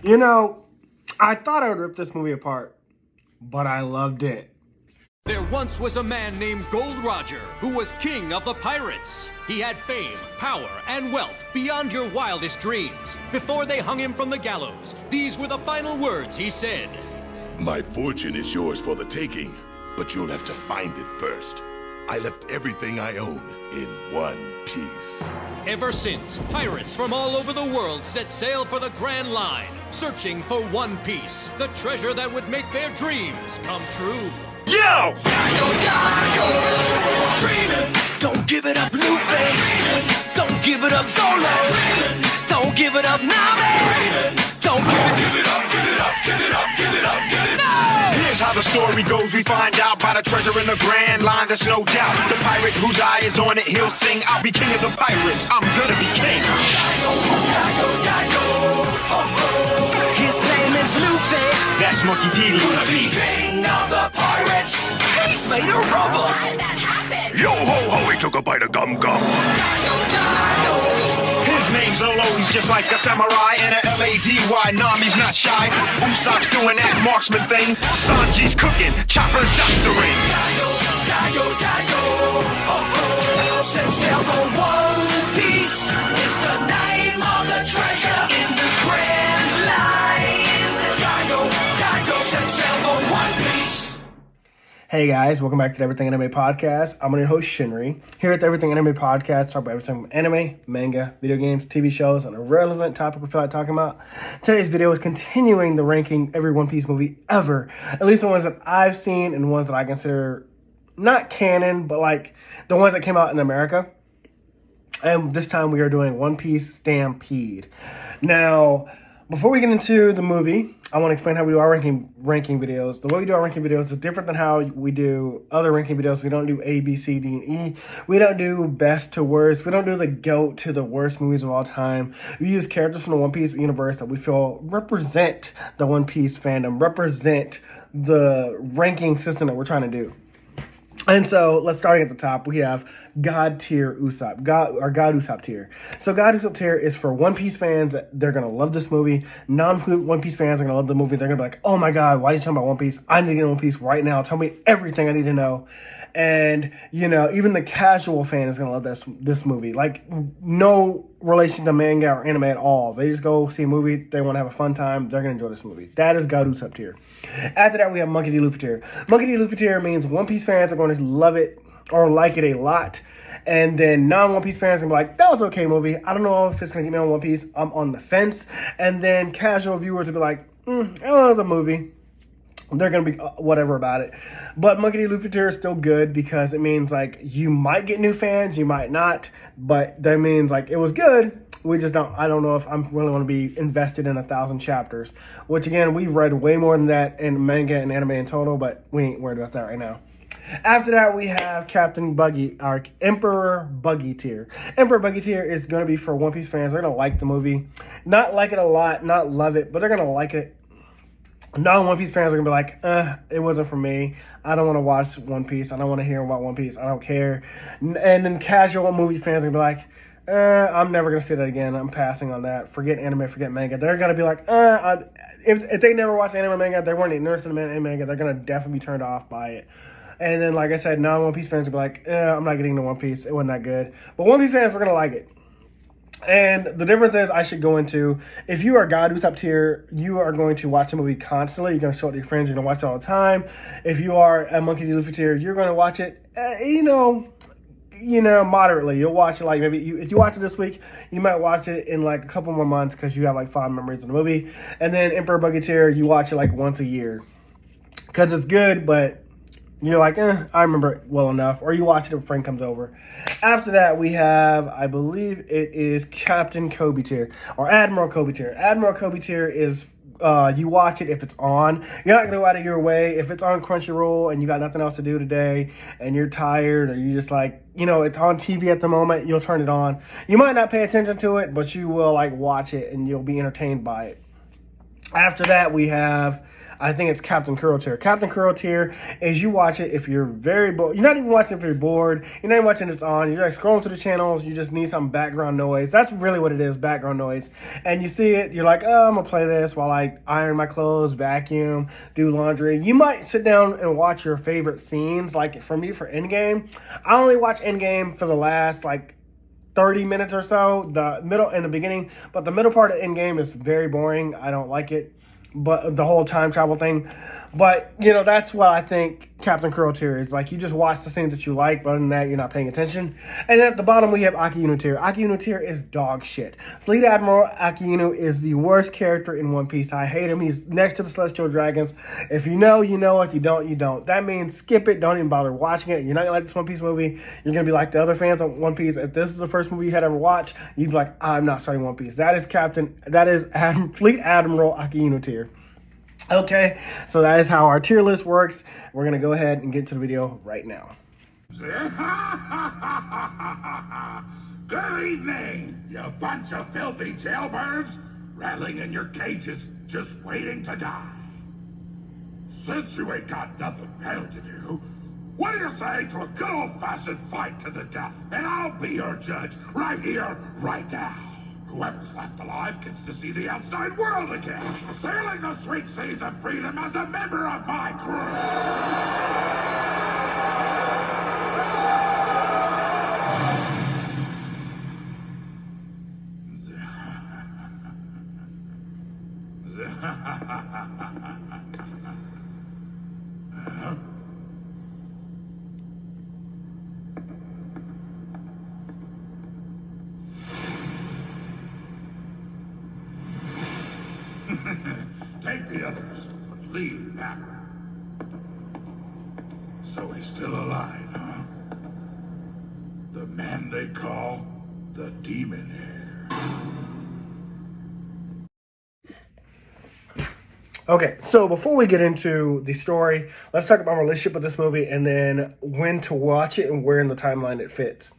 You know, I thought I would rip this movie apart, but I loved it. There once was a man named Gol D Roger, who was king of the pirates. He had fame, power, and wealth beyond your wildest dreams. Before they hung him from the gallows, these were the final words he said. My fortune is yours for the taking, but you'll have to find it first. I left everything I own in one piece. Ever since, pirates from all over the world set sail for the Grand Line, searching for One Piece, the treasure that would make their dreams come true. Yo! Yayo, dreaming. Don't give it up, Luffy. Don't give it up, Solo. Don't give it up, Nami. Don't give it up, give it up, give it up, give it up, give it up. Here's how the story goes. We find out about a treasure in the Grand Line. There's no doubt. The pirate whose eye is on it, he'll sing. I'll be king of the pirates. I'm gonna be king. Yayo, yayo, yayo. His name is Luffy. That's Monkey D. Luffy. King of the pirates. He's made of rubber. How did that happen? Yo ho ho, he took a bite of gum gum. Yayo, yayo. His name's Zolo, he's just like a samurai and a L-A-D-Y. Nami's not shy. Usopp's doing that marksman thing. Sanji's cooking, Chopper's doctoring. Yayo, yayo, yayo. Set sail for One Piece. It's the name of the treasure in the Grand Line. Yayo, yayo. Set sail for One Piece. Hey guys, welcome back to the Everything Anime Podcast. I'm your host Shinri. Here at the Everything Anime Podcast, talk about everything from anime, manga, video games, TV shows, and a relevant topic we feel like talking about. Today's video is continuing the ranking every One Piece movie ever. At least the ones that I've seen and the ones that I consider not canon, but like the ones that came out in America. And this time we are doing One Piece Stampede. Now, before we get into the movie, I want to explain how we do our ranking videos. The way we do our ranking videos is different than how we do other ranking videos. We don't do A, B, C, D, and E. We don't do best to worst. We don't do the GOAT to the worst movies of all time. We use characters from the One Piece universe that we feel represent the One Piece fandom, represent the ranking system that we're trying to do. And so, let's start at the top. We have God tier Usopp, God Usopp tier. So God Usopp tier is for One Piece fans. They're gonna love this movie. Non-One Piece fans are gonna love the movie. They're gonna be like, "Oh my God, why are you talking about One Piece? I need to get One Piece right now. Tell me everything I need to know." And you know, even the casual fan is gonna love this movie. Like no relation to manga or anime at all. They just go see a movie. They want to have a fun time. They're gonna enjoy this movie. That is God Usopp tier. After that, we have Monkey D. Luffy tier. Monkey D. Luffy tier means One Piece fans are going to love it or like it a lot. And then non-One Piece fans are going to be like, that was an okay movie. I don't know if it's going to get me on One Piece. I'm on the fence. And then casual viewers will be like, it was a movie. They're going to be whatever about it. But Monkey D. Luffy tier is still good because it means like you might get new fans, you might not. But that means like it was good. We just don't, I don't know if I'm really going to be invested in 1,000 chapters. Which again, we've read way more than that in manga and anime in total. But we ain't worried about that right now. After that, we have Captain Buggy, our Emperor Buggy tier. Emperor Buggy tier is going to be for One Piece fans. They're going to like the movie. Not like it a lot, not love it, but they're going to like it. Non-One Piece fans are going to be like, it wasn't for me. I don't want to watch One Piece. I don't want to hear about One Piece. I don't care. And then casual movie fans are going to be like, I'm never going to see that again. I'm passing on that. Forget anime, forget manga. They're going to be like, if they never watched anime manga, they weren't interested in anime manga, they're going to definitely be turned off by it. And then, like I said, non-One Piece fans will be like, I'm not getting into One Piece. It wasn't that good. But One Piece fans, we're going to like it. And the difference is, I should go into, if you are God Usopp tier, you are going to watch the movie constantly. You're going to show it to your friends. You're going to watch it all the time. If you are a Monkey D. Luffy tier, you're going to watch it, moderately. You'll watch it like maybe, if you watch it this week, you might watch it in like a couple more months because you have like fond memories of the movie. And then Emperor Buggy tier, you watch it like once a year because it's good, but you're like, I remember it well enough. Or you watch it if a friend comes over. After that, we have, I believe it is Captain Kobe tier. Or Admiral Kobe tier. Admiral Kobe tier is, you watch it if it's on. You're not going to go out of your way. If it's on Crunchyroll and you got nothing else to do today and you're tired or you just like, it's on TV at the moment, you'll turn it on. You might not pay attention to it, but you will like watch it and you'll be entertained by it. After that, we have, I think it's Captain Curl Tier. Captain Curl Tier is you watch it if you're very bored. You're not even watching it if you're bored. You're not even watching it's on. You're like scrolling through the channels. You just need some background noise. That's really what it is, background noise. And you see it, you're like, oh, I'm going to play this while I iron my clothes, vacuum, do laundry. You might sit down and watch your favorite scenes. Like for me, for Endgame, I only watch Endgame for the last, like, 30 minutes or so, the middle and the beginning, but the middle part of Endgame is very boring. I don't like it, but the whole time travel thing. But, you know, that's what I think Captain Curl Tier is. Like, you just watch the scenes that you like, but other than that, you're not paying attention. And then at the bottom, we have Akiyuno Tier. Akiyuno Tier is dog shit. Fleet Admiral Akiyuno is the worst character in One Piece. I hate him. He's next to the Celestial Dragons. If you know, you know. If you don't, you don't. That means skip it. Don't even bother watching it. You're not going to like this One Piece movie. You're going to be like the other fans of One Piece. If this is the first movie you had ever watched, you'd be like, I'm not starting One Piece. That is Fleet Admiral Akiyuno Tier. Okay, so that is how our tier list works. We're going to go ahead and get to the video right now. Good evening, you bunch of filthy jailbirds, rattling in your cages, just waiting to die. Since you ain't got nothing better to do, what do you say to a good old-fashioned fight to the death? And I'll be your judge right here, right now. Whoever's left alive gets to see the outside world again, sailing the sweet seas of freedom as a member of my crew. Take the others, but leave that one. So he's still alive, huh? The man they call the Demon Heir. Okay, so before we get into the story, let's talk about my relationship with this movie and then when to watch it and where in the timeline it fits.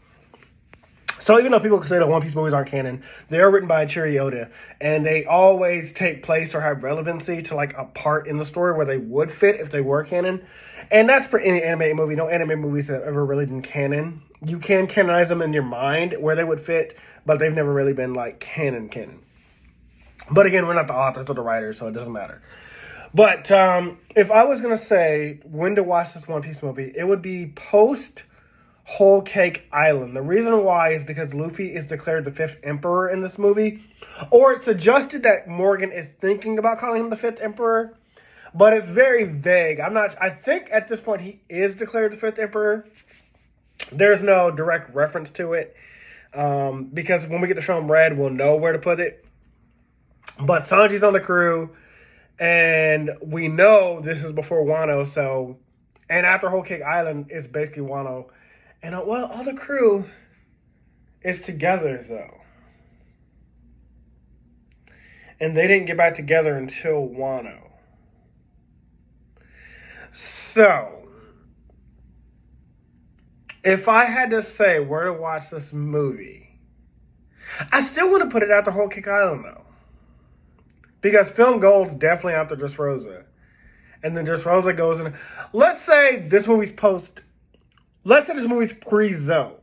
So even though people say that One Piece movies aren't canon, they are written by Eichiro Oda, and they always take place or have relevancy to like a part in the story where they would fit if they were canon. And that's for any anime movie. No anime movies have ever really been canon. You can canonize them in your mind where they would fit, but they've never really been like canon. But again, we're not the authors or the writers, so it doesn't matter. But if I was going to say when to watch this One Piece movie, it would be post Whole Cake Island. The reason why is because Luffy is declared the 5th Emperor in this movie. Or it's suggested that Morgan is thinking about calling him the 5th Emperor. But it's very vague. I think at this point he is declared the 5th Emperor. There's no direct reference to it. Because when we get the film Red, we'll know where to put it. But Sanji's on the crew. And we know this is before Wano. So, and after Whole Cake Island, it's basically Wano. And well, all the crew is together, though. And they didn't get back together until Wano. So, if I had to say where to watch this movie, I still want to put it after Whole Cake Island, though. Because Film Gold's definitely after Dressrosa. And then Dressrosa goes in. Let's say this movie's pre-Zoe.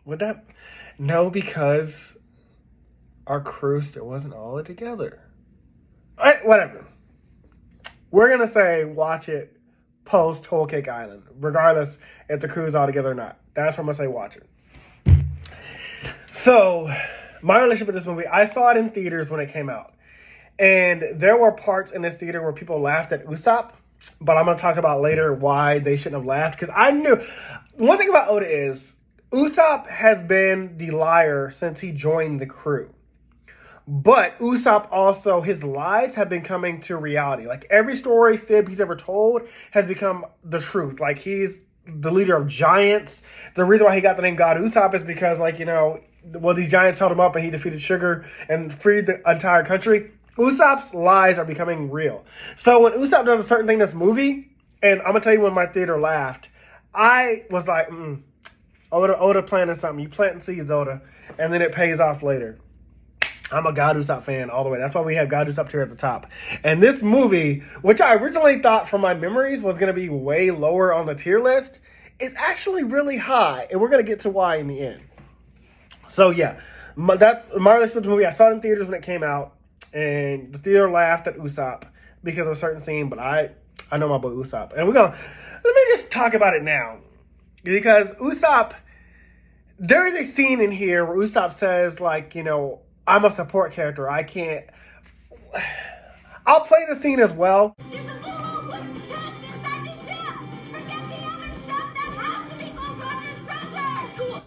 Would that? No, because our crew still wasn't all together. Whatever. We're going to say watch it post Whole Cake Island. Regardless if the crew's all together or not. That's what I'm going to say watch it. So, my relationship with this movie, I saw it in theaters when it came out. And there were parts in this theater where people laughed at Usopp. But I'm going to talk about later why they shouldn't have laughed. Because I knew... One thing about Oda is... Usopp has been the liar since he joined the crew. But Usopp also... His lies have been coming to reality. Like, every story fib he's ever told has become the truth. Like, he's the leader of giants. The reason why he got the name God Usopp is because, like, you know... Well, these giants held him up and he defeated Sugar and freed the entire country. Usopp's lies are becoming real. So when Usopp does a certain thing in this movie, and I'm going to tell you when my theater laughed, I was like, Oda planting something. You planting seeds, Oda, and then it pays off later. I'm a God Usopp fan all the way. That's why we have God Usopp here at the top. And this movie, which I originally thought from my memories was going to be way lower on the tier list, is actually really high. And we're going to get to why in the end. So yeah, that's my Spitz movie. I saw it in theaters when it came out. And the theater laughed at Usopp because of a certain scene. But I know my boy Usopp. And let me just talk about it now. Because Usopp, there is a scene in here where Usopp says, like, you know, I'm a support character. I can't. I'll play the scene as well. There's a vault with chests inside the ship. Forget the other stuff that has to be Gol Roger's treasure. Cool.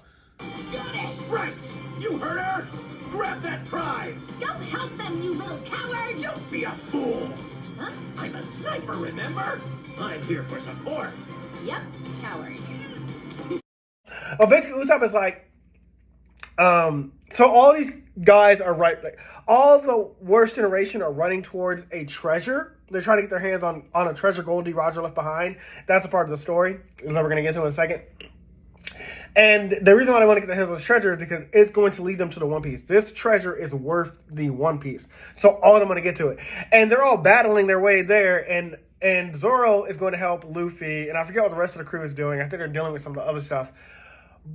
Got it. Right. You heard her. Grab that prize. Go help them, you little coward. Don't be a fool. Huh? I'm a sniper, remember? I'm here for support. Yep, coward. Well, basically, Usopp is like, so all these guys are like all the worst generation are running towards a treasure. They're trying to get their hands on a treasure Gol D Roger left behind. That's a part of the story that we're going to get to in a second. And the reason why they want to get their hands on this treasure is because it's going to lead them to the One Piece. This treasure is worth the One Piece. So all of them want to get to it. And they're all battling their way there. And Zoro is going to help Luffy. And I forget what the rest of the crew is doing. I think they're dealing with some of the other stuff.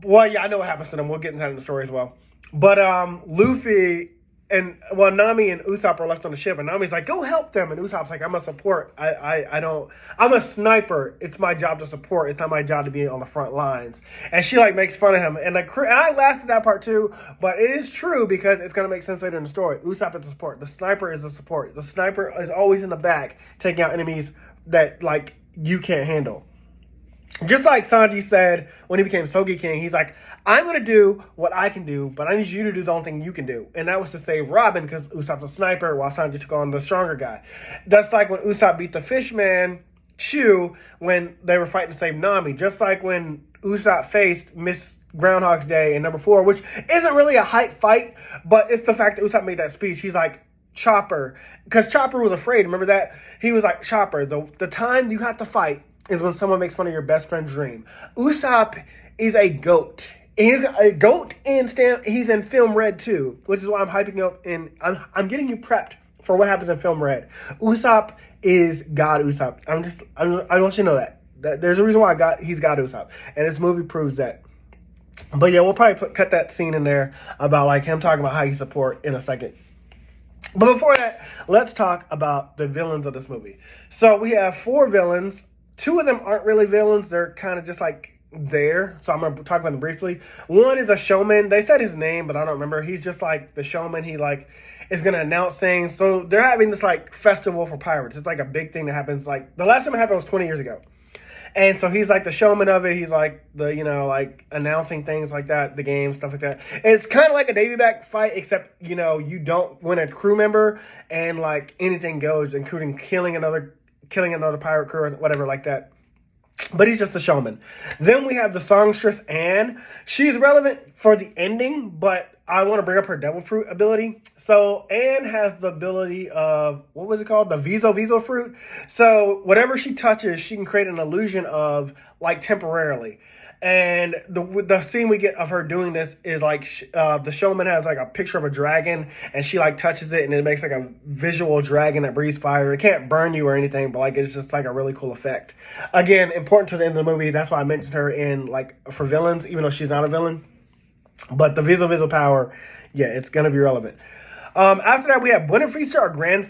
Well, yeah, I know what happens to them. We'll get into that in the story as well. But Luffy and Nami and Usopp are left on the ship, and Nami's like, "Go help them." And Usopp's like, "I'm a support. I'm a sniper. It's my job to support. It's not my job to be on the front lines." And she like makes fun of him, and I laughed at that part too. But it is true because it's gonna make sense later in the story. Usopp is the support. The sniper is the support. The sniper is always in the back, taking out enemies that like you can't handle. Just like Sanji said when he became Sogi King, he's like, I'm going to do what I can do, but I need you to do the only thing you can do. And that was to save Robin because Usopp's a sniper while Sanji took on the stronger guy. That's like when Usopp beat the fishman, Chew, when they were fighting to save Nami. Just like when Usopp faced Miss Groundhog's Day in number 4, which isn't really a hype fight, but it's the fact that Usopp made that speech. He's like, Chopper, because Chopper was afraid. Remember that? He was like, Chopper, the time you have to fight is when someone makes fun of your best friend's dream. Usopp is a goat. He's a goat he's in Film Red too, which is why I'm hyping up and I'm getting you prepped for what happens in Film Red. Usopp is God Usopp. I want you to know that there's a reason why he's God Usopp, and this movie proves that. But yeah, we'll probably cut that scene in there about like him talking about how he support in a second. But before that, let's talk about the villains of this movie. So we have 4 villains. 2 of them aren't really villains. They're kind of just like there. So I'm going to talk about them briefly. One is a showman. They said his name, but I don't remember. He's just like the showman. He like is going to announce things. So they're having this like festival for pirates. It's like a big thing that happens. Like the last time it happened was 20 years ago. And so he's like the showman of it. He's like the, you know, like announcing things like that, the game, stuff like that. It's kind of like a Davy back fight, except, you know, you don't win a crew member and like anything goes, including killing another pirate crew or whatever like that. But he's just a showman. Then we have the songstress Anne. She's relevant for the ending, but I want to bring up her devil fruit ability. So Anne has the ability of, what was it called? The Viso fruit. So whatever she touches, she can create an illusion of like temporarily. And the scene we get of her doing this is like the showman has like a picture of a dragon and she like touches it and it makes like a visual dragon that breathes fire. It can't burn you or anything, but like it's just like a really cool effect. Again, important to the end of the movie. That's why I mentioned her in like for villains, even though she's not a villain. But the Viso power, yeah, it's gonna be relevant. After that, we have Buena Vista or Grand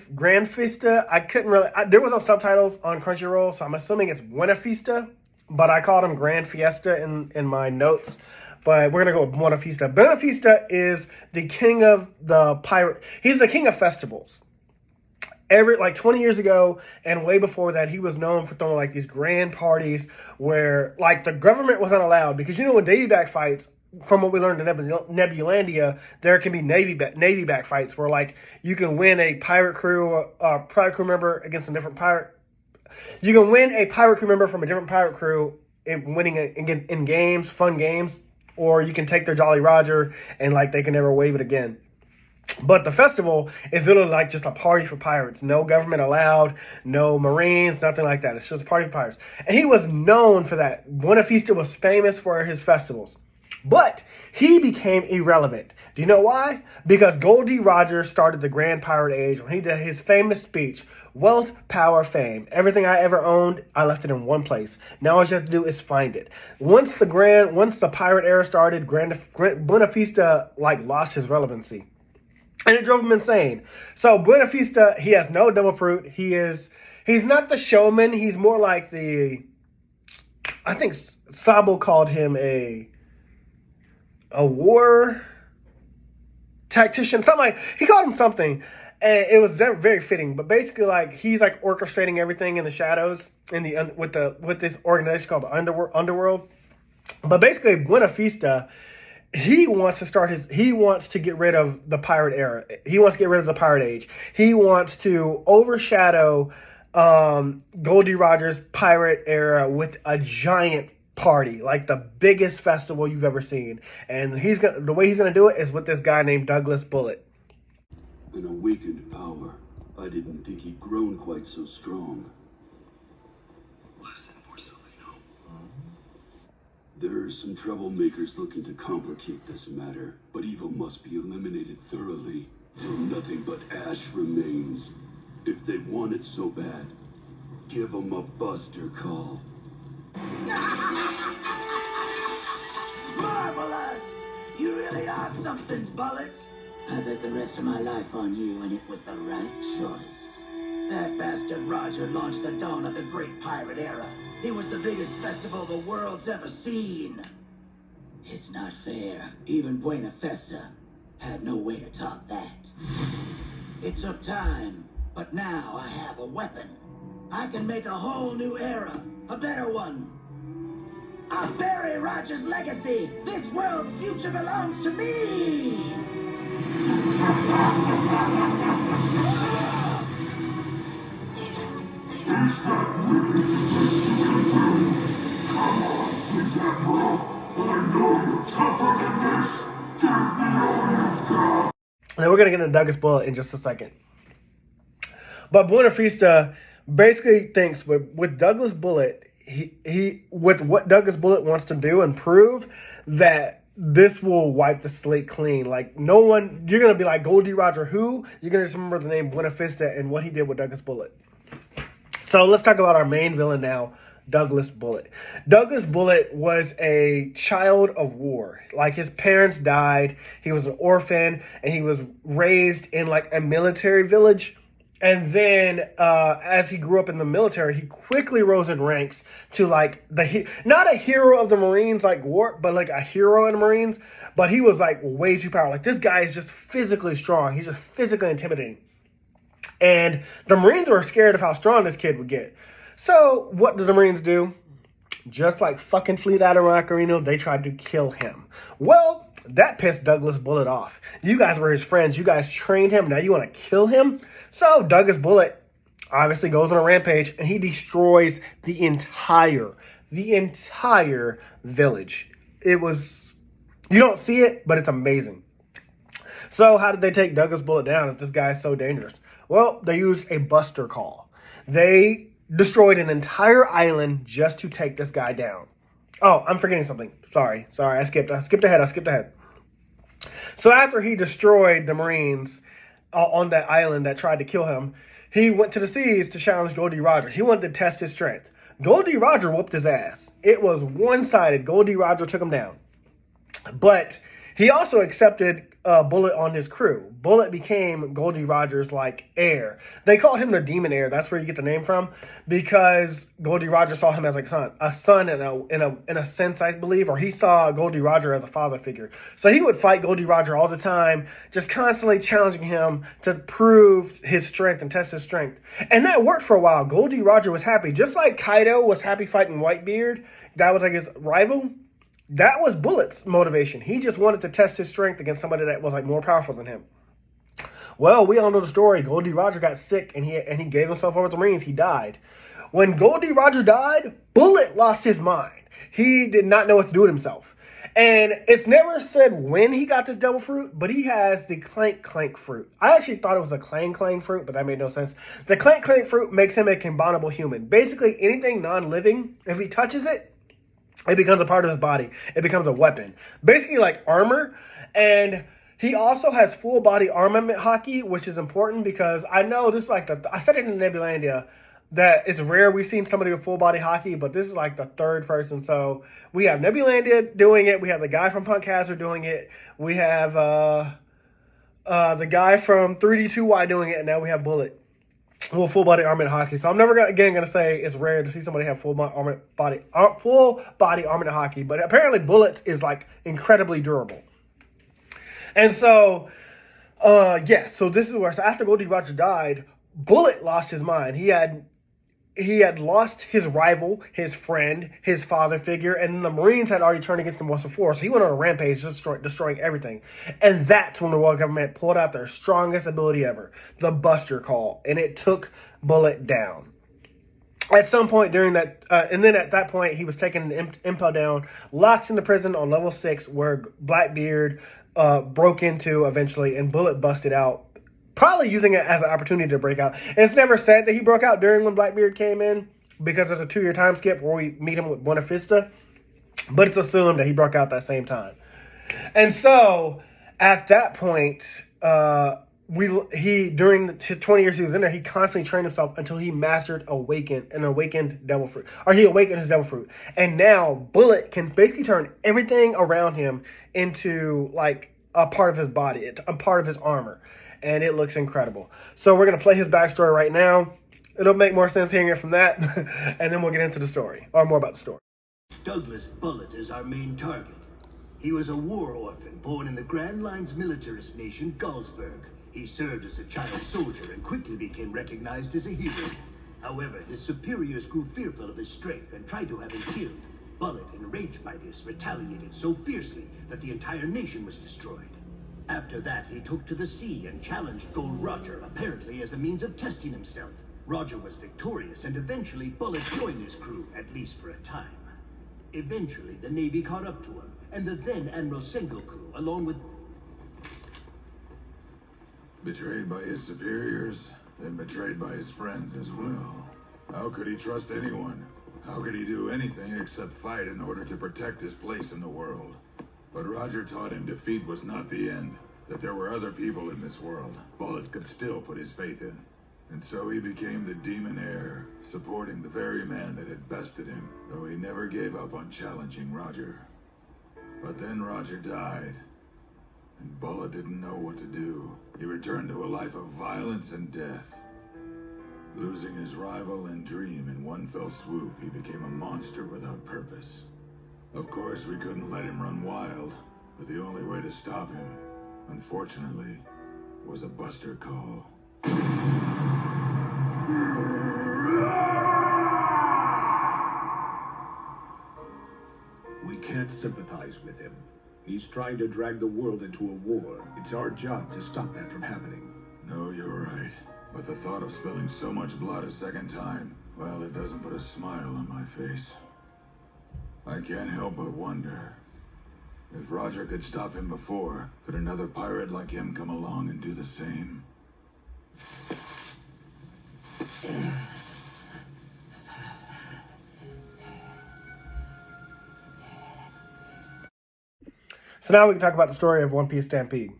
Vista. I couldn't really. There was no subtitles on Crunchyroll, so I'm assuming it's Buena Vista. But I called him Grand Fiesta in my notes. But we're going to go with Buena Vista. Buena Vista is the king of the pirate. He's the king of festivals. Like 20 years ago and way before that, he was known for throwing like these grand parties where like the government wasn't allowed. Because you know when Davy back fights, from what we learned in Nebulandia, there can be Navy back fights where like you can win a pirate crew member against a different pirate. You can win a pirate crew member from a different pirate crew in games, fun games, or you can take their Jolly Roger and like they can never wave it again. But the festival is literally like just a party for pirates. No government allowed, no Marines, nothing like that. It's just a party for pirates. And he was known for that. Buena Vista was famous for his festivals. But he became irrelevant. Do you know why? Because Gol D Roger started the Grand Pirate Age when he did his famous speech, wealth, power, fame. Everything I ever owned, I left it in one place. Now all you have to do is find it. Once the pirate era started, Buena Vista lost his relevancy. And it drove him insane. So Buena Vista, he has no devil fruit. He's not the showman. He's more like I think Sabo called him a war tactician, he called him something, and it was very fitting. But basically, he's orchestrating everything in the shadows with this organization called the Underworld. But basically, Buena Vista, he wants to get rid of the pirate era. He wants to get rid of the pirate age. He wants to overshadow Gol D Roger's pirate era with a giant party, like the biggest festival you've ever seen. And the way he's gonna do it is with this guy named Douglas Bullet. An awakened power. I didn't think he'd grown quite so strong. Listen, Porcelino. There are some troublemakers looking to complicate this matter, but evil must be eliminated thoroughly till nothing but ash remains. If they want it so bad, give them a buster call. Marvelous! You really are something, Bullet. I bet the rest of my life on you, and it was the right choice. That bastard Roger launched the dawn of the Great Pirate Era. It was the biggest festival the world's ever seen. It's not fair. Even Buena Vista had no way to top that. It took time, but now I have a weapon. I can make a whole new era, a better one. I'll bury Roger's legacy. This world's future belongs to me. Then we're gonna get into Douglas Bullet in just a second. But Buena Vista basically thinks with Douglas Bullet, he with what Douglas Bullet wants to do and prove that this will wipe the slate clean. No one, you're gonna be like Gol D Roger who? You're gonna just remember the name Buena Vista and what he did with Douglas Bullet. So let's talk about our main villain now, Douglas Bullet. Douglas Bullet was a child of war. His parents died, he was an orphan, and he was raised in a military village. And then as he grew up in the military, he quickly rose in ranks to not a hero of the Marines war, but a hero in the Marines. But he was way too powerful. This guy is just physically strong. He's just physically intimidating. And the Marines were scared of how strong this kid would get. So what did the Marines do? Just like fucking Fleet Admiral Eichiro, they tried to kill him. Well, that pissed Douglas Bullet off. You guys were his friends. You guys trained him. Now you want to kill him? So Douglas Bullet obviously goes on a rampage and he destroys the entire village. It was, you don't see it, but it's amazing. So how did they take Douglas Bullet down if this guy is so dangerous? Well, they used a buster call. They destroyed an entire island just to take this guy down. Oh, I'm forgetting something. Sorry. I skipped ahead. So after he destroyed the Marines on that island that tried to kill him, he went to the seas to challenge Gol D Roger. He wanted to test his strength. Gol D Roger whooped his ass. It was one-sided. Gol D Roger took him down. But he also accepted Bullet on his crew. Bullet became Gol D Roger's heir. They called him the Demon Heir. That's where you get the name from, because Gol D Roger saw him as a son in a sense, I believe, or he saw Gol D Roger as a father figure. So he would fight Gol D Roger all the time, just constantly challenging him to prove his strength and test his strength. And that worked for a while. Gol D Roger was happy, just like Kaido was happy fighting Whitebeard. That was his rival. That was Bullet's motivation. He just wanted to test his strength against somebody that was more powerful than him. Well, we all know the story. Gol D Roger got sick and he gave himself over to the Marines. He died. When Gol D Roger died, Bullet lost his mind. He did not know what to do with himself. And it's never said when he got this devil fruit, but he has the Clank Clank fruit. I actually thought it was a Clang Clang fruit, but that made no sense. The Clank Clank fruit makes him a combinable human. Basically, anything non-living, if he touches it, it becomes a part of his body. It becomes a weapon. Basically like armor. And he also has full body armament hockey, which is important because I know this is like I said it in Nebulandia that it's rare we've seen somebody with full body hockey, but this is like the third person. So we have Nebulandia doing it. We have the guy from Punk Hazard doing it. We have the guy from 3D2Y doing it. And now we have Bullet. Well, full body armament hockey. So I'm never going to say it's rare to see somebody have full body armament hockey, but apparently Bullet is like incredibly durable. And so, so this is where, so after Gol D Roger died, Bullet lost his mind. He had lost his rival, his friend, his father figure, and the Marines had already turned against him once before. So he went on a rampage, destroying everything. And that's when the world government pulled out their strongest ability ever, the Buster Call, and it took Bullet down. At some point during that, and then at that point, he was taken and impelled down, locked into prison on level 6, where Blackbeard broke into eventually, and Bullet busted out, probably using it as an opportunity to break out. And it's never said that he broke out during when Blackbeard came in, because there's a 2-year time skip where we meet him with Buena Vista, but it's assumed that he broke out that same time. And so, at that point, during his 20 years he was in there, he constantly trained himself until he mastered an awakened devil fruit. Or he awakened his devil fruit. And now Bullet can basically turn everything around him into like a part of his body, a part of his armor. And it looks incredible. So we're going to play his backstory right now. It'll make more sense hearing it from that. And then we'll get into the story, or more about the story. Douglas Bullet is our main target. He was a war orphan born in the Grand Line's militarist nation, Galsburg. He served as a child soldier and quickly became recognized as a hero. However, his superiors grew fearful of his strength and tried to have him killed. Bullet, enraged by this, retaliated so fiercely that the entire nation was destroyed. After that, he took to the sea and challenged Gol Roger, apparently as a means of testing himself. Roger was victorious, and eventually Bullet joined his crew, at least for a time. Eventually, the Navy caught up to him, and the then Admiral Sengoku, along with... Betrayed by his superiors, then betrayed by his friends as well. How could he trust anyone? How could he do anything except fight in order to protect his place in the world? But Roger taught him defeat was not the end, that there were other people in this world Bullet could still put his faith in. And so he became the Demon Heir, supporting the very man that had bested him, though he never gave up on challenging Roger. But then Roger died, and Bullet didn't know what to do. He returned to a life of violence and death. Losing his rival and dream in one fell swoop, he became a monster without purpose. Of course, we couldn't let him run wild, but the only way to stop him, unfortunately, was a Buster Call. We can't sympathize with him. He's trying to drag the world into a war. It's our job to stop that from happening. No, you're right. But the thought of spilling so much blood a second time, well, it doesn't put a smile on my face. I can't help but wonder, if Roger could stop him before, could another pirate like him come along and do the same? So now we can talk about the story of One Piece Stampede.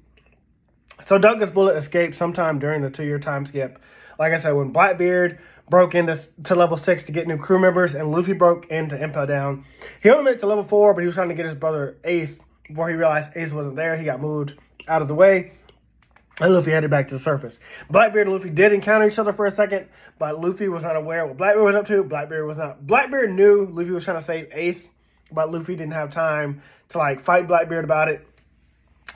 So Douglas Bullet escaped sometime during the 2-year time skip. Like I said, when Blackbeard broke into level 6 to get new crew members, and Luffy broke in to impel down. He only made it to level 4, but he was trying to get his brother Ace. Before he realized Ace wasn't there, he got moved out of the way, and Luffy headed back to the surface. Blackbeard and Luffy did encounter each other for a second, but Luffy was not aware of what Blackbeard was up to. Blackbeard knew Luffy was trying to save Ace, but Luffy didn't have time to fight Blackbeard about it.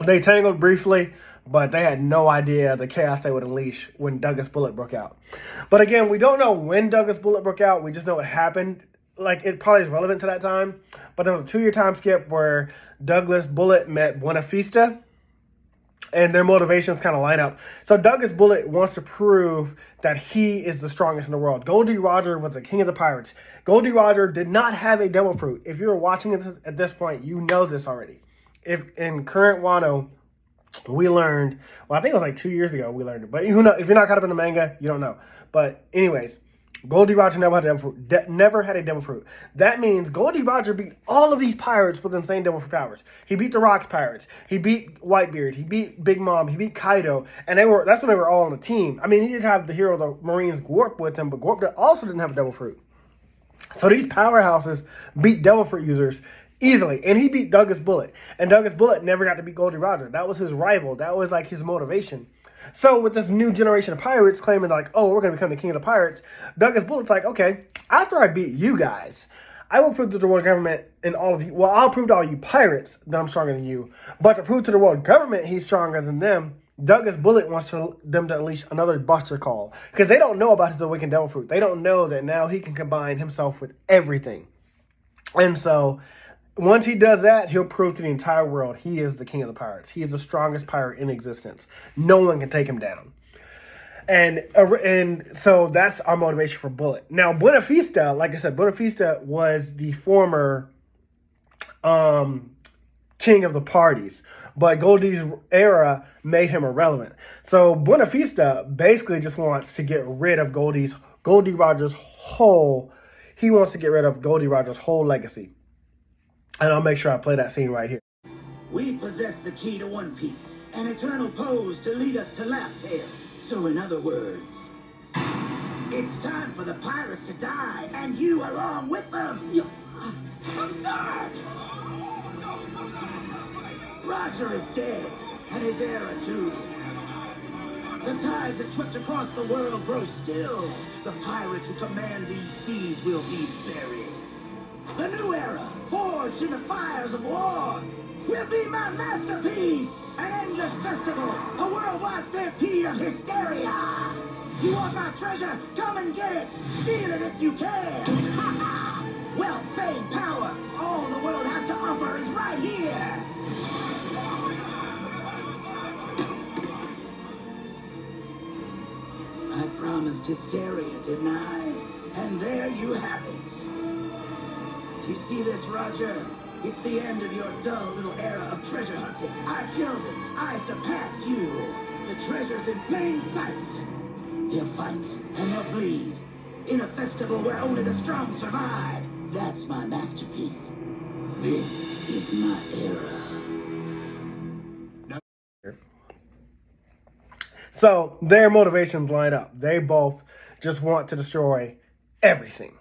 They tangled briefly, but they had no idea the chaos they would unleash when Douglas Bullet broke out. But again, we don't know when Douglas Bullet broke out. We just know it happened. It probably is relevant to that time. But there was a 2-year time skip where Douglas Bullet met Buena Vista, and their motivations kind of line up. So Douglas Bullet wants to prove that he is the strongest in the world. Gol D Roger was the king of the pirates. Gol D Roger did not have a devil fruit. If you're watching it at this point, you know this already. If in current Wano, we learned, well, I think it was 2 years ago we learned it. But who knows? If you're not caught up in the manga, you don't know. But anyways, Gol D Roger never had a devil fruit. That means Gol D Roger beat all of these pirates with insane devil fruit powers. He beat the Rocks pirates. He beat Whitebeard. He beat Big Mom. He beat Kaido. And that's when they were all on the team. I mean, he did have the hero of the Marines, Gorp, with him, but Gorp also didn't have a devil fruit. So these powerhouses beat devil fruit users easily. And he beat Douglas Bullet. And Douglas Bullet never got to beat Gol D Roger. That was his rival. That was like his motivation. So with this new generation of pirates claiming like, oh, we're going to become the king of the pirates, Douglas Bullet's like, okay, after I beat you guys, I will prove to the world government and all of you, well, I'll prove to all you pirates that I'm stronger than you. But to prove to the world government he's stronger than them, Douglas Bullet wants them to unleash another Buster Call. Because they don't know about his awakened devil fruit. They don't know that now he can combine himself with everything. And so once he does that, he'll prove to the entire world he is the king of the pirates. He is the strongest pirate in existence. No one can take him down. And so that's our motivation for Bullet. Now, Buena Vista, like I said, Buena Vista was the former king of the parties. But Gol D's era made him irrelevant. So Buena Vista basically just wants to get rid of Gol D Roger's whole legacy. And I'll make sure I play that scene right here. We possess the key to One Piece, an eternal pose to lead us to Laugh Tale. So in other words, it's time for the pirates to die, and you along with them. I'm sorry. Roger is dead, and his era too. The tides that swept across the world grow still. The pirates who command these seas will be buried. The new era, forged in the fires of war, will be my masterpiece. An endless festival, a worldwide stampede of hysteria. You want my treasure? Come and get it. Steal it if you can. Wealth, fame, power, all the world has to offer is right here. I promised hysteria, didn't I? And there you have it. Do you see this, Roger? It's the end of your dull little era of treasure hunting. I killed it. I surpassed you. The treasure's in plain sight. They'll fight and they'll bleed. In a festival where only the strong survive. That's my masterpiece. This is my era. So their motivations line up. They both just want to destroy everything.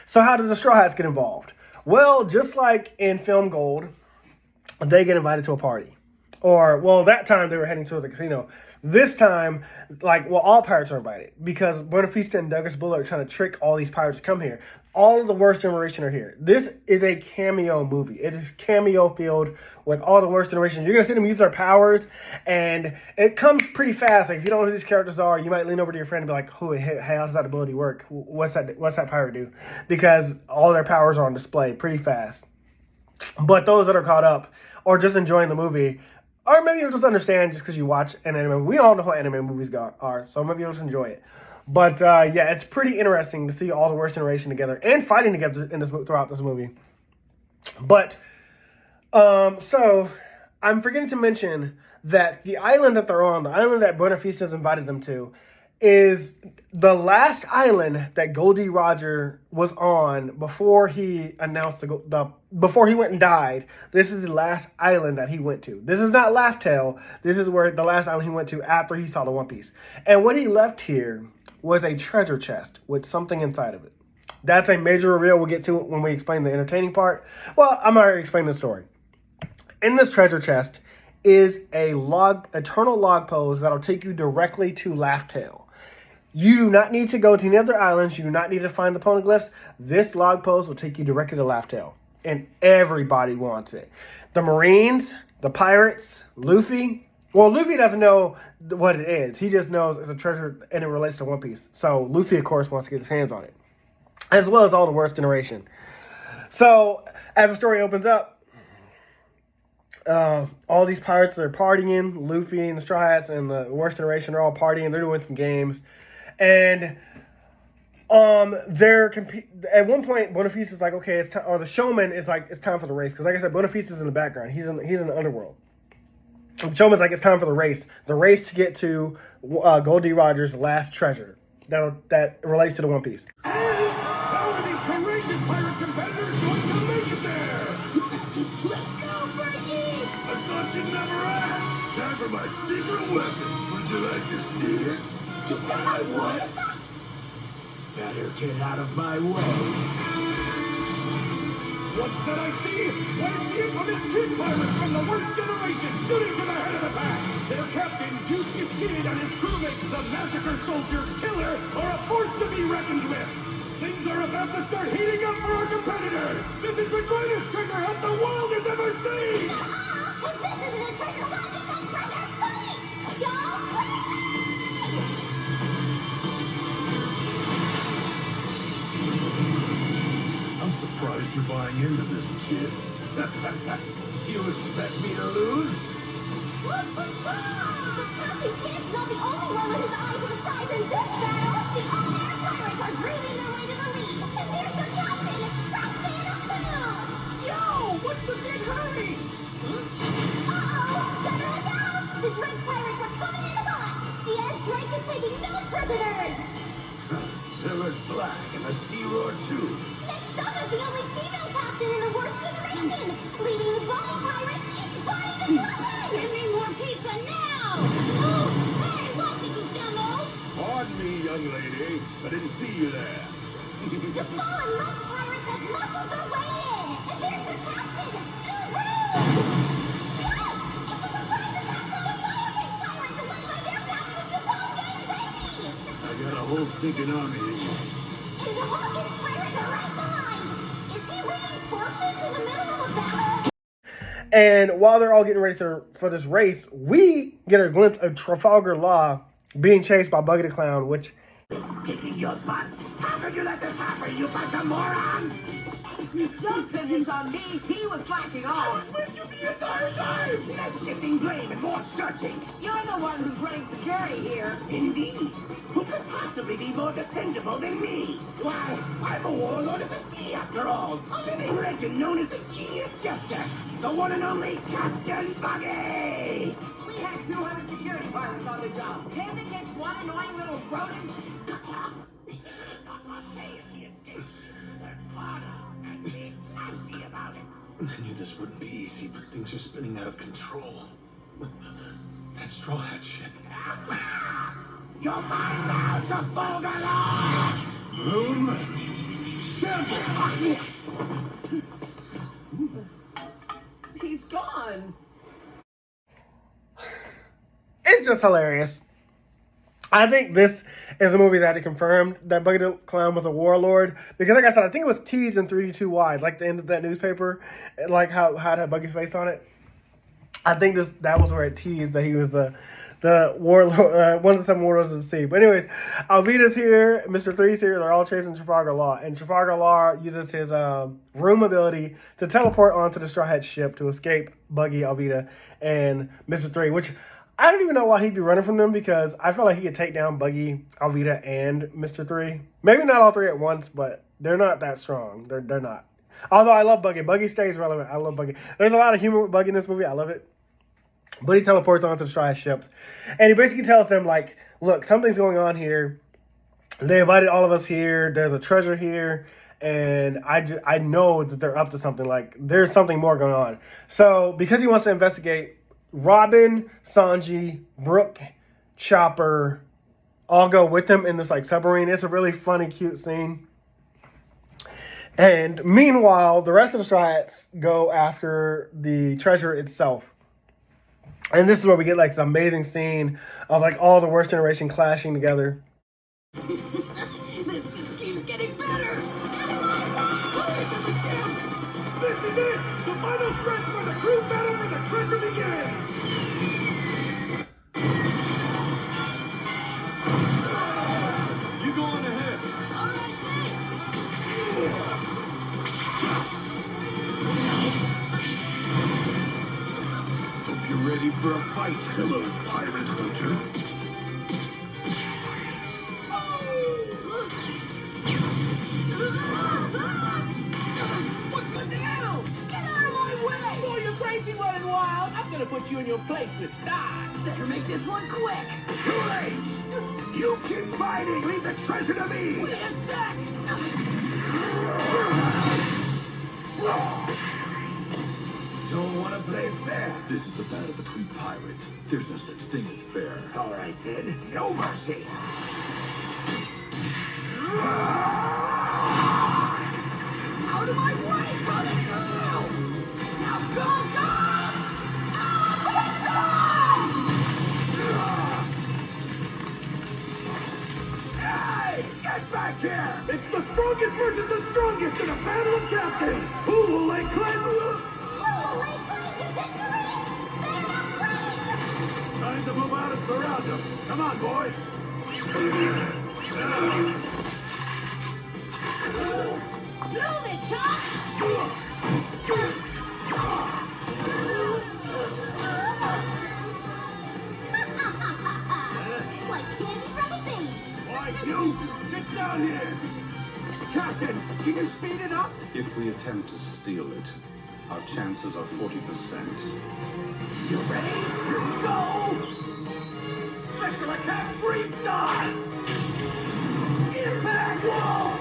So how do the Straw Hats get involved? Well, just like in Film Gold, they get invited to a party. Or, well, that time they were heading to the casino. This time, all pirates are invited. Because Buena Vista and Douglas Bullet are trying to trick all these pirates to come here. All of the worst generation are here. This is a cameo movie. It is cameo filled with all the worst generation. You're going to see them use their powers. And it comes pretty fast. Like, if you don't know who these characters are, you might lean over to your friend and be like, hey, how's that ability work? What's that pirate do? Because all their powers are on display pretty fast. But those that are caught up or just enjoying the movie, or maybe you'll just understand just because you watch an anime. We all know how anime movies are, so maybe you'll just enjoy it. But yeah, it's pretty interesting to see all the worst generation together and fighting together throughout this movie. But so I'm forgetting to mention that the island that they're on, the island that Buena Vista's invited them to, is the last island that Gol D Roger was on before he announced before he went and died. This is the last island that he went to. This is not Laugh Tale. This is where the last island he went to after he saw the One Piece. And what he left here was a treasure chest with something inside of it. That's a major reveal we'll get to when we explain the entertaining part. Well, I'm already explaining the story. In this treasure chest is a eternal log pose that'll take you directly to Laugh Tale. You do not need to go to any other islands. You do not need to find the poneglyphs. This log post will take you directly to Laugh Tale. And everybody wants it. The Marines, the pirates, Luffy. Well, Luffy doesn't know what it is. He just knows it's a treasure and it relates to One Piece. So Luffy, of course, wants to get his hands on it. As well as all the worst generation. So as the story opens up, all these pirates are partying. Luffy and the Straw Hats and the worst generation are all partying. They're doing some games. And at one point, Buena Vista's like, okay, it's time, or the showman is like, it's time for the race. Because like I said, Buena Vista's in the background. He's in the underworld. The showman's like, it's time for the race. The race to get to Gol D Roger's last treasure. that relates to the One Piece. And how are these courageous pirate competitors going to make it there? Let's go, Frankie! I thought you'd never ask. Time for my secret weapon. Would you like to see it? I would! Better get out of my way. What's that I see? Why, it's the infamous kid pirates from the worst generation shooting to the head of the pack. Their captain, Juicy Kid, and his crewmates, the Massacre Soldier, Killer, are a force to be reckoned with. Things are about to start heating up for our competitors. This is the greatest treasure hunt the world has ever seen. If this isn't a treasure hunt, it's a treasure fight! Y'all crazy! I'm surprised you're buying into this, kid. You expect me to lose? But Captain Kid's not the only one with his eyes on the prize in this battle. The all-air pirates are dreaming their way to the lead. And here's the captain, Roxanne of Food! Yo, what's the big hurry? Uh-oh! Better look out! The Drake pirates are coming in hot! The S Drake is taking no prisoners! Pillar Flag and the Sea Roar 2. Next up is the only female captain in the worst generation! Leading the global pirates, it's Bonnie the Glutton! Give me more pizza now! Oh, hey, what did you demo? Pardon me, young lady. I didn't see you there. The fallen love pirates have muscled their way in! And there's the captain! Uru! Yes! It's a surprise attack from the Firefang pirates led by their captain, Gol D Roger! I got a whole stinking army. And the Hawkins pirates are right behind! Is he reading fortunes in the middle of a battle? And while they're all getting ready for this race, we get a glimpse of Trafalgar Law being chased by Buggy the Clown, which... Kicking your butts? How could you let this happen, you bunch of morons? Don't pin this on me. He was slacking I off. was with you the entire time! Less shifting blame and more searching. You're the one who's running security here. Indeed. Who could possibly be more dependable than me? Why, I'm a warlord of the sea, after all. A living legend known as the Genius Jester. The one and only Captain Buggy! We had 200 security pirates on the job. 10 against one annoying little rodent. Hey, if he escaped, search harder and be lousy about it. I knew this wouldn't be easy, but things are spinning out of control. That Straw Hat ship. You're mine now, Trafalgar Law! Boom! Shambles! He's gone. It's just hilarious. I think this is a movie that had confirmed that Buggy the Clown was a warlord. Because like I said, I think it was teased in 3D2 Wide, like the end of that newspaper, like how it had Buggy's face on it. I think that was where it teased that he was the warlord, one of the 7 warlords of the sea. But anyways, Alvida's here, Mr. Three's here, they're all chasing Trafalgar Law. And Trafalgar Law uses his room ability to teleport onto the Straw Hat ship to escape Buggy, Alvida, and Mr. Three, which I don't even know why he'd be running from them, because I feel like he could take down Buggy, Alvida, and Mr. Three. Maybe not all 3 at once, but they're not that strong. They're not. Although I love Buggy. Buggy stays relevant. I love Buggy. There's a lot of humor with Buggy in this movie. I love it. But he teleports onto the Straw Hat ships. And he basically tells them, like, look, something's going on here. They invited all of us here. There's a treasure here. And I know that they're up to something. Like, there's something more going on. So, because he wants to investigate, Robin, Sanji, Brooke, Chopper all go with him in this like submarine. It's a really funny, cute scene. And meanwhile, the rest of the Straw Hats go after the treasure itself. And this is where we get like this amazing scene of like all the worst generation clashing together. This just keeps getting better. This is it! The final stretch where the crew battle for the treasure begins! You go on ahead. All right, Hope you're ready for a fight. Hello, Pirate Roger. What's the deal? Get out of my way! Oh, you're crazy running wild. I'm gonna put you in your place with style. Better make this one quick. Too late! You keep fighting! Leave the treasure to me! Wait a sec. Don't want to play fair. This is a battle between pirates. There's no such thing as fair. All right then, no mercy. Out of my way, brother girl! Now go, go! Hey, get back here! It's the strongest versus the strongest in a battle of captains! Who will lay claim? Who will lay claim to victory? Better not claim! Time to move out and surround them. Come on, boys. Move it, Chop! Like candy from a baby. Why, you! Get down here! Captain, can you speed it up? If we attempt to steal it, our chances are 40%. You ready? Here we go! Special attack freestyle! Impact wall!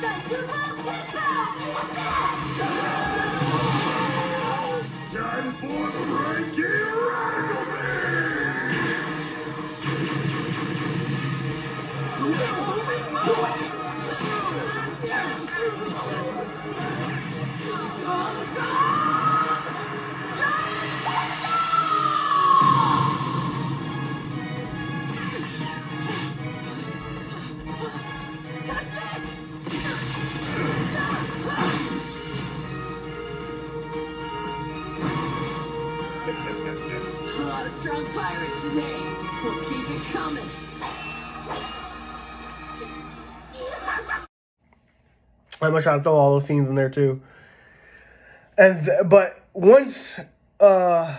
The Duval Tempo! Time for the Reiki Radical A lot of strong pirates today. We'll keep it coming. I'm gonna try to throw all those scenes in there too. But once, oh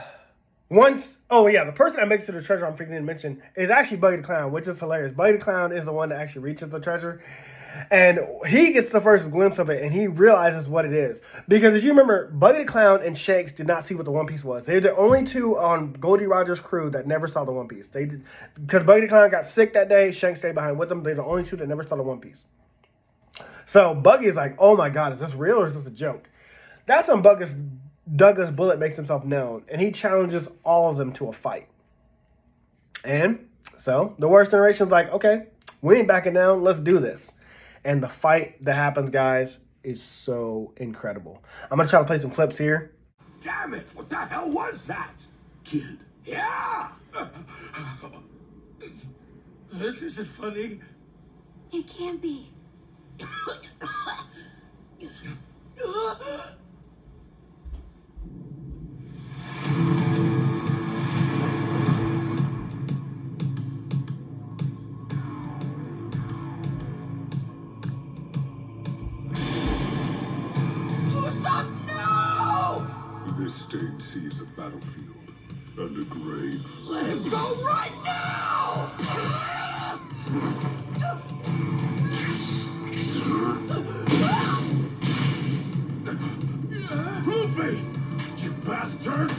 yeah, the person that makes it to the treasure I'm forgetting to mention is actually Buddy the Clown, which is hilarious. Buddy the Clown is the one that actually reaches the treasure, and he gets the first glimpse of it, and he realizes what it is. Because as you remember, Buddy the Clown and Shanks did not see what the One Piece was. They're the only two on Gol D Roger's crew that never saw the One Piece. They did, because Buddy the Clown got sick that day. Shanks stayed behind with them. They're the only two that never saw the One Piece. So Buggy is like, oh my God, is this real or is this a joke? That's when Douglas Bullet makes himself known, and he challenges all of them to a fight. And so the Worst Generation's like, okay, we ain't backing down. Let's do this. And the fight that happens, guys, is so incredible. I'm going to try to play some clips here. Damn it! What the hell was that? Kid, Yeah! This isn't funny. It can't be. this stained sea is a battlefield and a grave. Let him go right now! Luffy! You bastard!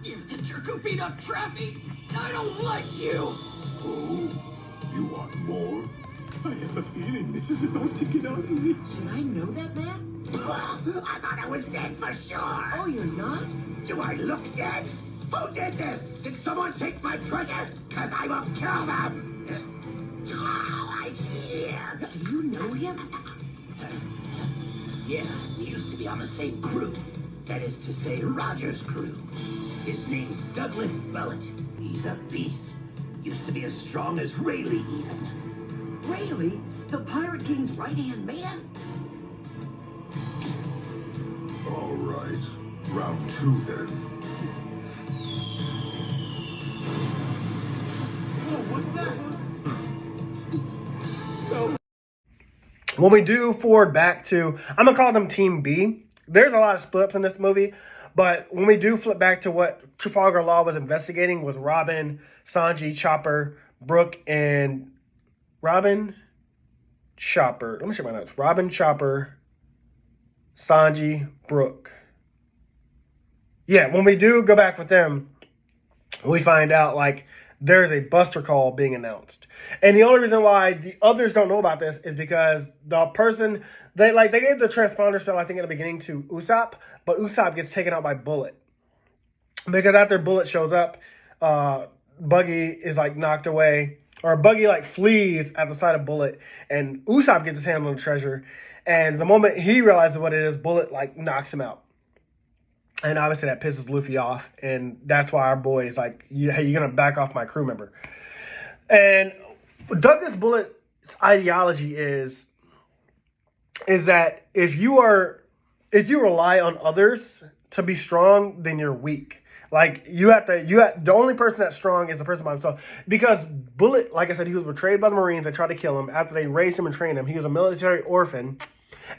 You get your goofy up, Traffy! I don't like you! Oh, you want more? I have a feeling this is about to get ugly. Should I know that man? I thought I was dead for sure. Oh, you're not? Do I look dead? Who did this? Did someone take my treasure? Cause I will kill them. Oh, I see here. Do you know him? Yeah, we used to be on the same crew. That is to say, Roger's crew. His name's Douglas Bullet. He's a beast. Used to be as strong as Rayleigh, even. Rayleigh? The Pirate King's right-hand man? All right, round two then. When we do forward back to, I'm going to call them Team B. There's a lot of split ups in this movie, but when we do flip back to what Trafalgar Law was investigating with Robin, Sanji, Chopper, Brooke, and Robin, Chopper. Let me check my notes. Robin, Chopper, Sanji, Brook. Yeah, when we do go back with them, we find out like there's a Buster Call being announced. And the only reason why the others don't know about this is because the person they gave the transponder spell, I think, at the beginning to Usopp, but Usopp gets taken out by Bullet. Because after Bullet shows up, Buggy is like knocked away, or Buggy like flees at the sight of Bullet, and Usopp gets his hand on the treasure. And the moment he realizes what it is, Bullet like knocks him out. And obviously that pisses Luffy off, and that's why our boy is like, hey, you're gonna back off my crew member. And Douglas Bullet's ideology is that if you rely on others to be strong, then you're weak. Like the only person that's strong is the person by himself. Because Bullet, like I said, he was betrayed by the Marines. They tried to kill him after they raised him and trained him. He was a military orphan.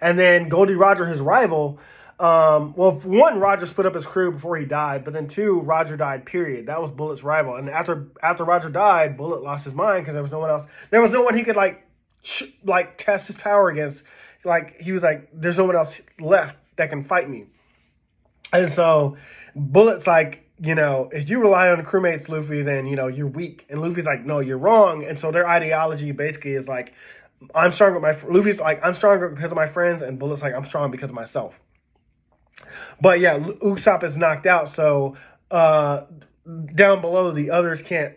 And then Gol D Roger, his rival, well, one, Roger split up his crew before he died, but then two, Roger died, period. That was Bullet's rival. And after Roger died, Bullet lost his mind because there was no one else. There was no one he could like test his power against. Like, he was like, there's no one else left that can fight me. And so Bullet's like, if you rely on crewmates, Luffy, then, you're weak. And Luffy's like, no, you're wrong. And so their ideology basically is like, I'm strong with Luffy's like, I'm stronger because of my friends, and Bullet's like, I'm strong because of myself. But yeah, Usopp is knocked out, so down below, the others can't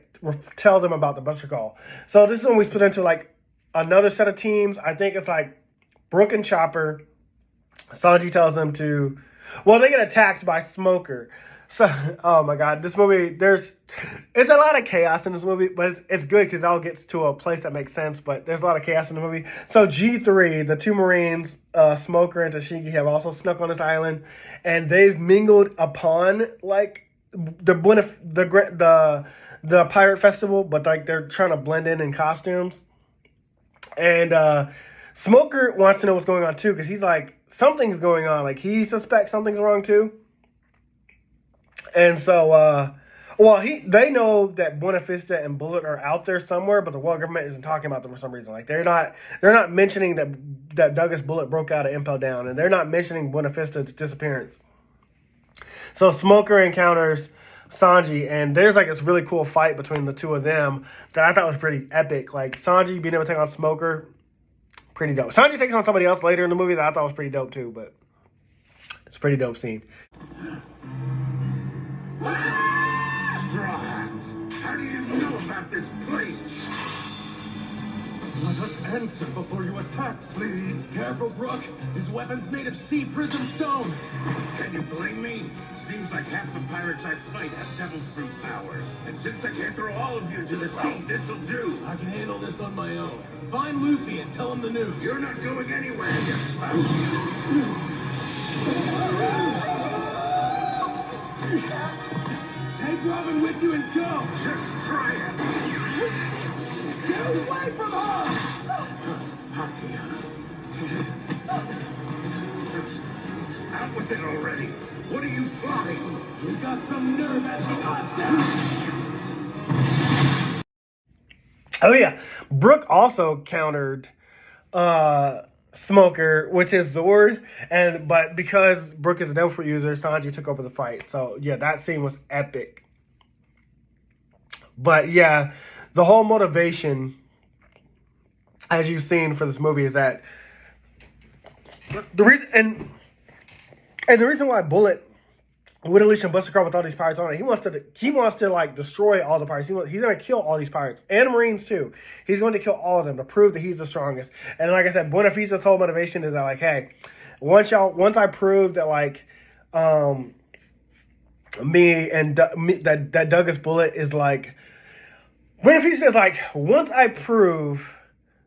tell them about the Buster Call. So this is when we split into like another set of teams. I think it's like Brook and Chopper. Sanji tells them to, well, they get attacked by Smoker. So, oh my God, this movie, it's a lot of chaos in this movie, but it's good because it all gets to a place that makes sense, but there's a lot of chaos in the movie. So G3, the two Marines, Smoker and Tashigi, have also snuck on this island, and they've mingled upon like the pirate festival, but like they're trying to blend in costumes. And Smoker wants to know what's going on too, because he's like, something's going on. Like, he suspects something's wrong too. And so, they know that Buena Vista and Bullet are out there somewhere, but the world government isn't talking about them for some reason. Like, they're not mentioning that Douglas Bullet broke out of Impel Down, and they're not mentioning Buena Vista's disappearance. So Smoker encounters Sanji, and there's like this really cool fight between the two of them that I thought was pretty epic. Like, Sanji being able to take on Smoker, pretty dope. Sanji takes on somebody else later in the movie that I thought was pretty dope too, but it's a pretty dope scene. Straw Hats, how do you know about this place? Let us answer before you attack, please. Careful, Brook. His weapon's made of sea prism stone. Can you blame me? Seems like half the pirates I fight have devil fruit powers. And since I can't throw all of you to the sea, this'll do. I can handle this on my own. Find Luffy and tell him the news. You're not going anywhere, you clown. Take Robin with you and go. Just try it. Get away from her! Out with it already. What are you plotting? You got some nerve asking us down. Oh yeah, Brook also countered Smoker with his Zord, but because Brook is a devil fruit user, Sanji took over the fight. So yeah, that scene was epic. But yeah, the whole motivation, as you've seen for this movie, is that the reason why Bullet would unleash a Buster Call with all these pirates on it, he wants to like destroy all the pirates. He's going to kill all these pirates and Marines too. He's going to kill all of them to prove that he's the strongest. And like I said, Buena Vista's whole motivation is that like, hey, once I prove that like that Douglas Bullet is like, Buena Vista is like, once I prove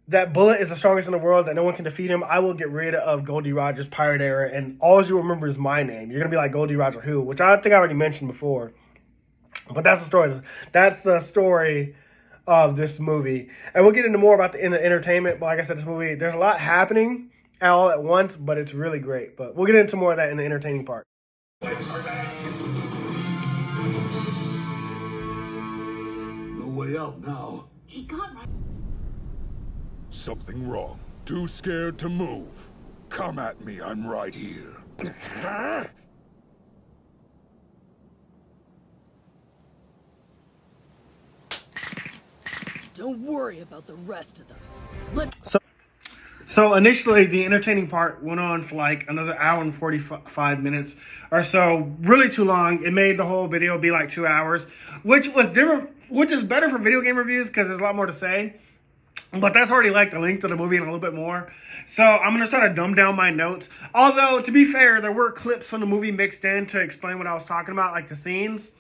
that Bullet is the strongest in the world, that no one can defeat him, I will get rid of Gol D Roger's pirate era, and all you remember is my name. You're going to be like Gol D Roger who, which I think I already mentioned before. But that's the story. That's the story of this movie. And we'll get into more about the entertainment. But like I said, this movie, there's a lot happening all at once, but it's really great. But we'll get into more of that in the entertaining part. No way out now. He got right. Something wrong. Too scared to move. Come at me, I'm right here. Don't worry about the rest of them. So initially, the entertaining part went on for like another hour and 45 minutes or so. Really too long. It made the whole video be like 2 hours, which was different, which is better for video game reviews because there's a lot more to say. But that's already like the length of the movie and a little bit more. So I'm going to try to dumb down my notes. Although, to be fair, there were clips from the movie mixed in to explain what I was talking about, like the scenes.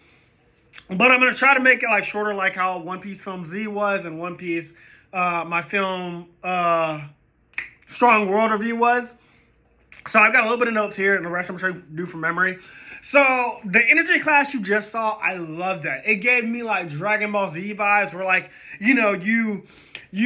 But I'm going to try to make it like shorter, like how One Piece Film Z was and One Piece, my film Strong World review was. So I've got a little bit of notes here, and the rest I'm trying to do from memory. So the energy class you just saw, I love that. It gave me like Dragon Ball Z vibes, where like, you know, you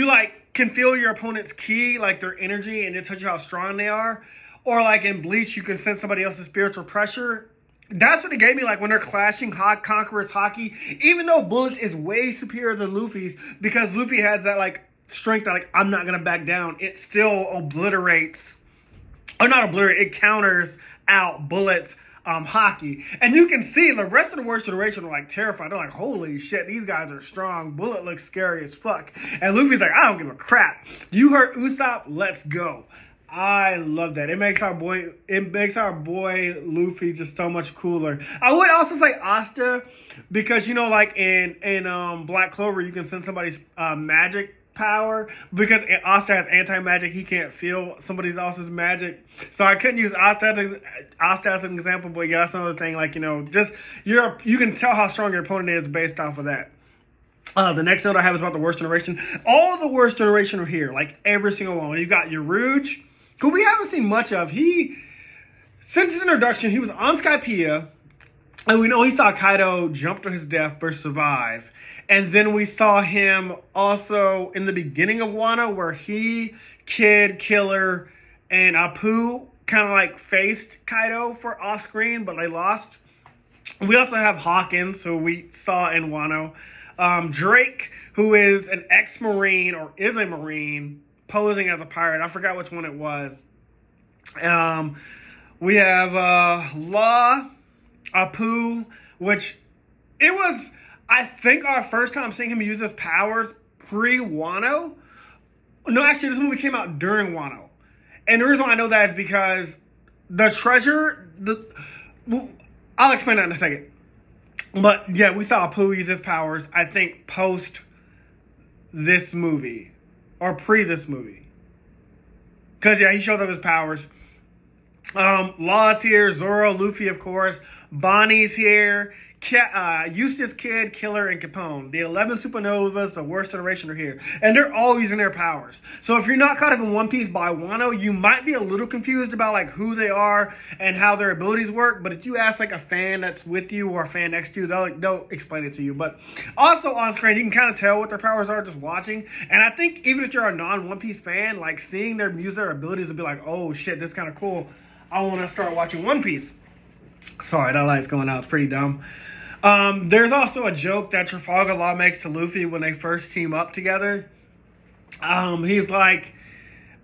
like can feel your opponent's ki, like their energy, and it tells you how strong they are. Or like in Bleach, you can sense somebody else's spiritual pressure. That's what it gave me, like when they're clashing Conqueror's Haki. Even though Bullets is way superior than Luffy's, because Luffy has that like strength that like I'm not gonna back down. It still obliterates, or not obliterate, it counters out Bullets' Haki. And you can see the rest of the Worst Generation are like terrified. They're like, holy shit, these guys are strong. Bullet looks scary as fuck. And Luffy's like, I don't give a crap. You hurt Usopp, let's go. I love that. It makes our boy Luffy just so much cooler. I would also say Asta, because you know, like in Black Clover, you can send somebody's magic power, because Asta has anti-magic. He can't feel somebody else's magic, so I couldn't use Asta as an example. But yeah, that's another thing. Like, you know, just you can tell how strong your opponent is based off of that. The next note I have is about the Worst Generation. All the Worst Generation are here, like every single one. You got Yaruj, who we haven't seen much of. Since his introduction, he was on Skypiea, and we know he saw Kaido jump to his death but survive. And then we saw him also in the beginning of Wano, where he, Kid, Killer, and Apu kind of like faced Kaido for off screen, but they lost. We also have Hawkins, who we saw in Wano. Drake, who is an ex-Marine, or is a Marine, posing as a pirate. I forgot which one it was. We have Law, Apu, which it was, I think, our first time seeing him use his powers pre-Wano. No, actually, this movie came out during Wano. And the reason why I know that is because the treasure, I'll explain that in a second. But yeah, we saw Apu use his powers, I think, post this movie. Or pre this movie. Because yeah, he showed up his powers. Law's here, Zoro, Luffy, of course. Bonnie's here. Eustace, Kid, Killer, and Capone. The 11 supernovas, the Worst Generation, are here. And they're all using their powers. So if you're not caught up in One Piece by Wano, you might be a little confused about like who they are and how their abilities work. But if you ask like a fan that's with you or a fan next to you, they'll explain it to you. But also on screen, you can kind of tell what their powers are just watching. And I think even if you're a non-One Piece fan, like seeing them use their abilities will be like, oh shit, this is kind of cool. I want to start watching One Piece. Sorry, that light's going out. It's pretty dumb. There's also a joke that Trafalgar Law makes to Luffy when they first team up together. He's like,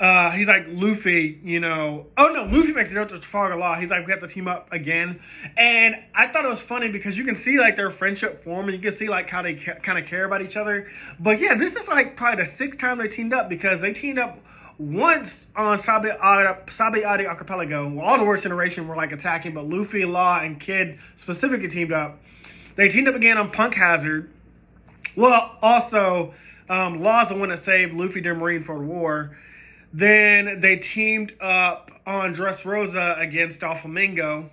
Luffy, you know... Oh, no, Luffy makes a joke to Trafalgar Law. He's like, we have to team up again. And I thought it was funny because you can see, like, their friendship form, and you can see, like, how they kind of care about each other. But, yeah, this is, like, probably the 6th time they teamed up, because they teamed up once on Sabaody Archipelago, where all the Worst Generation were, like, attacking, but Luffy, Law, and Kid specifically teamed up. They teamed up again on Punk Hazard. Well, also, Law's the one that saved Luffy during Marineford War. Then they teamed up on Dressrosa against Doflamingo.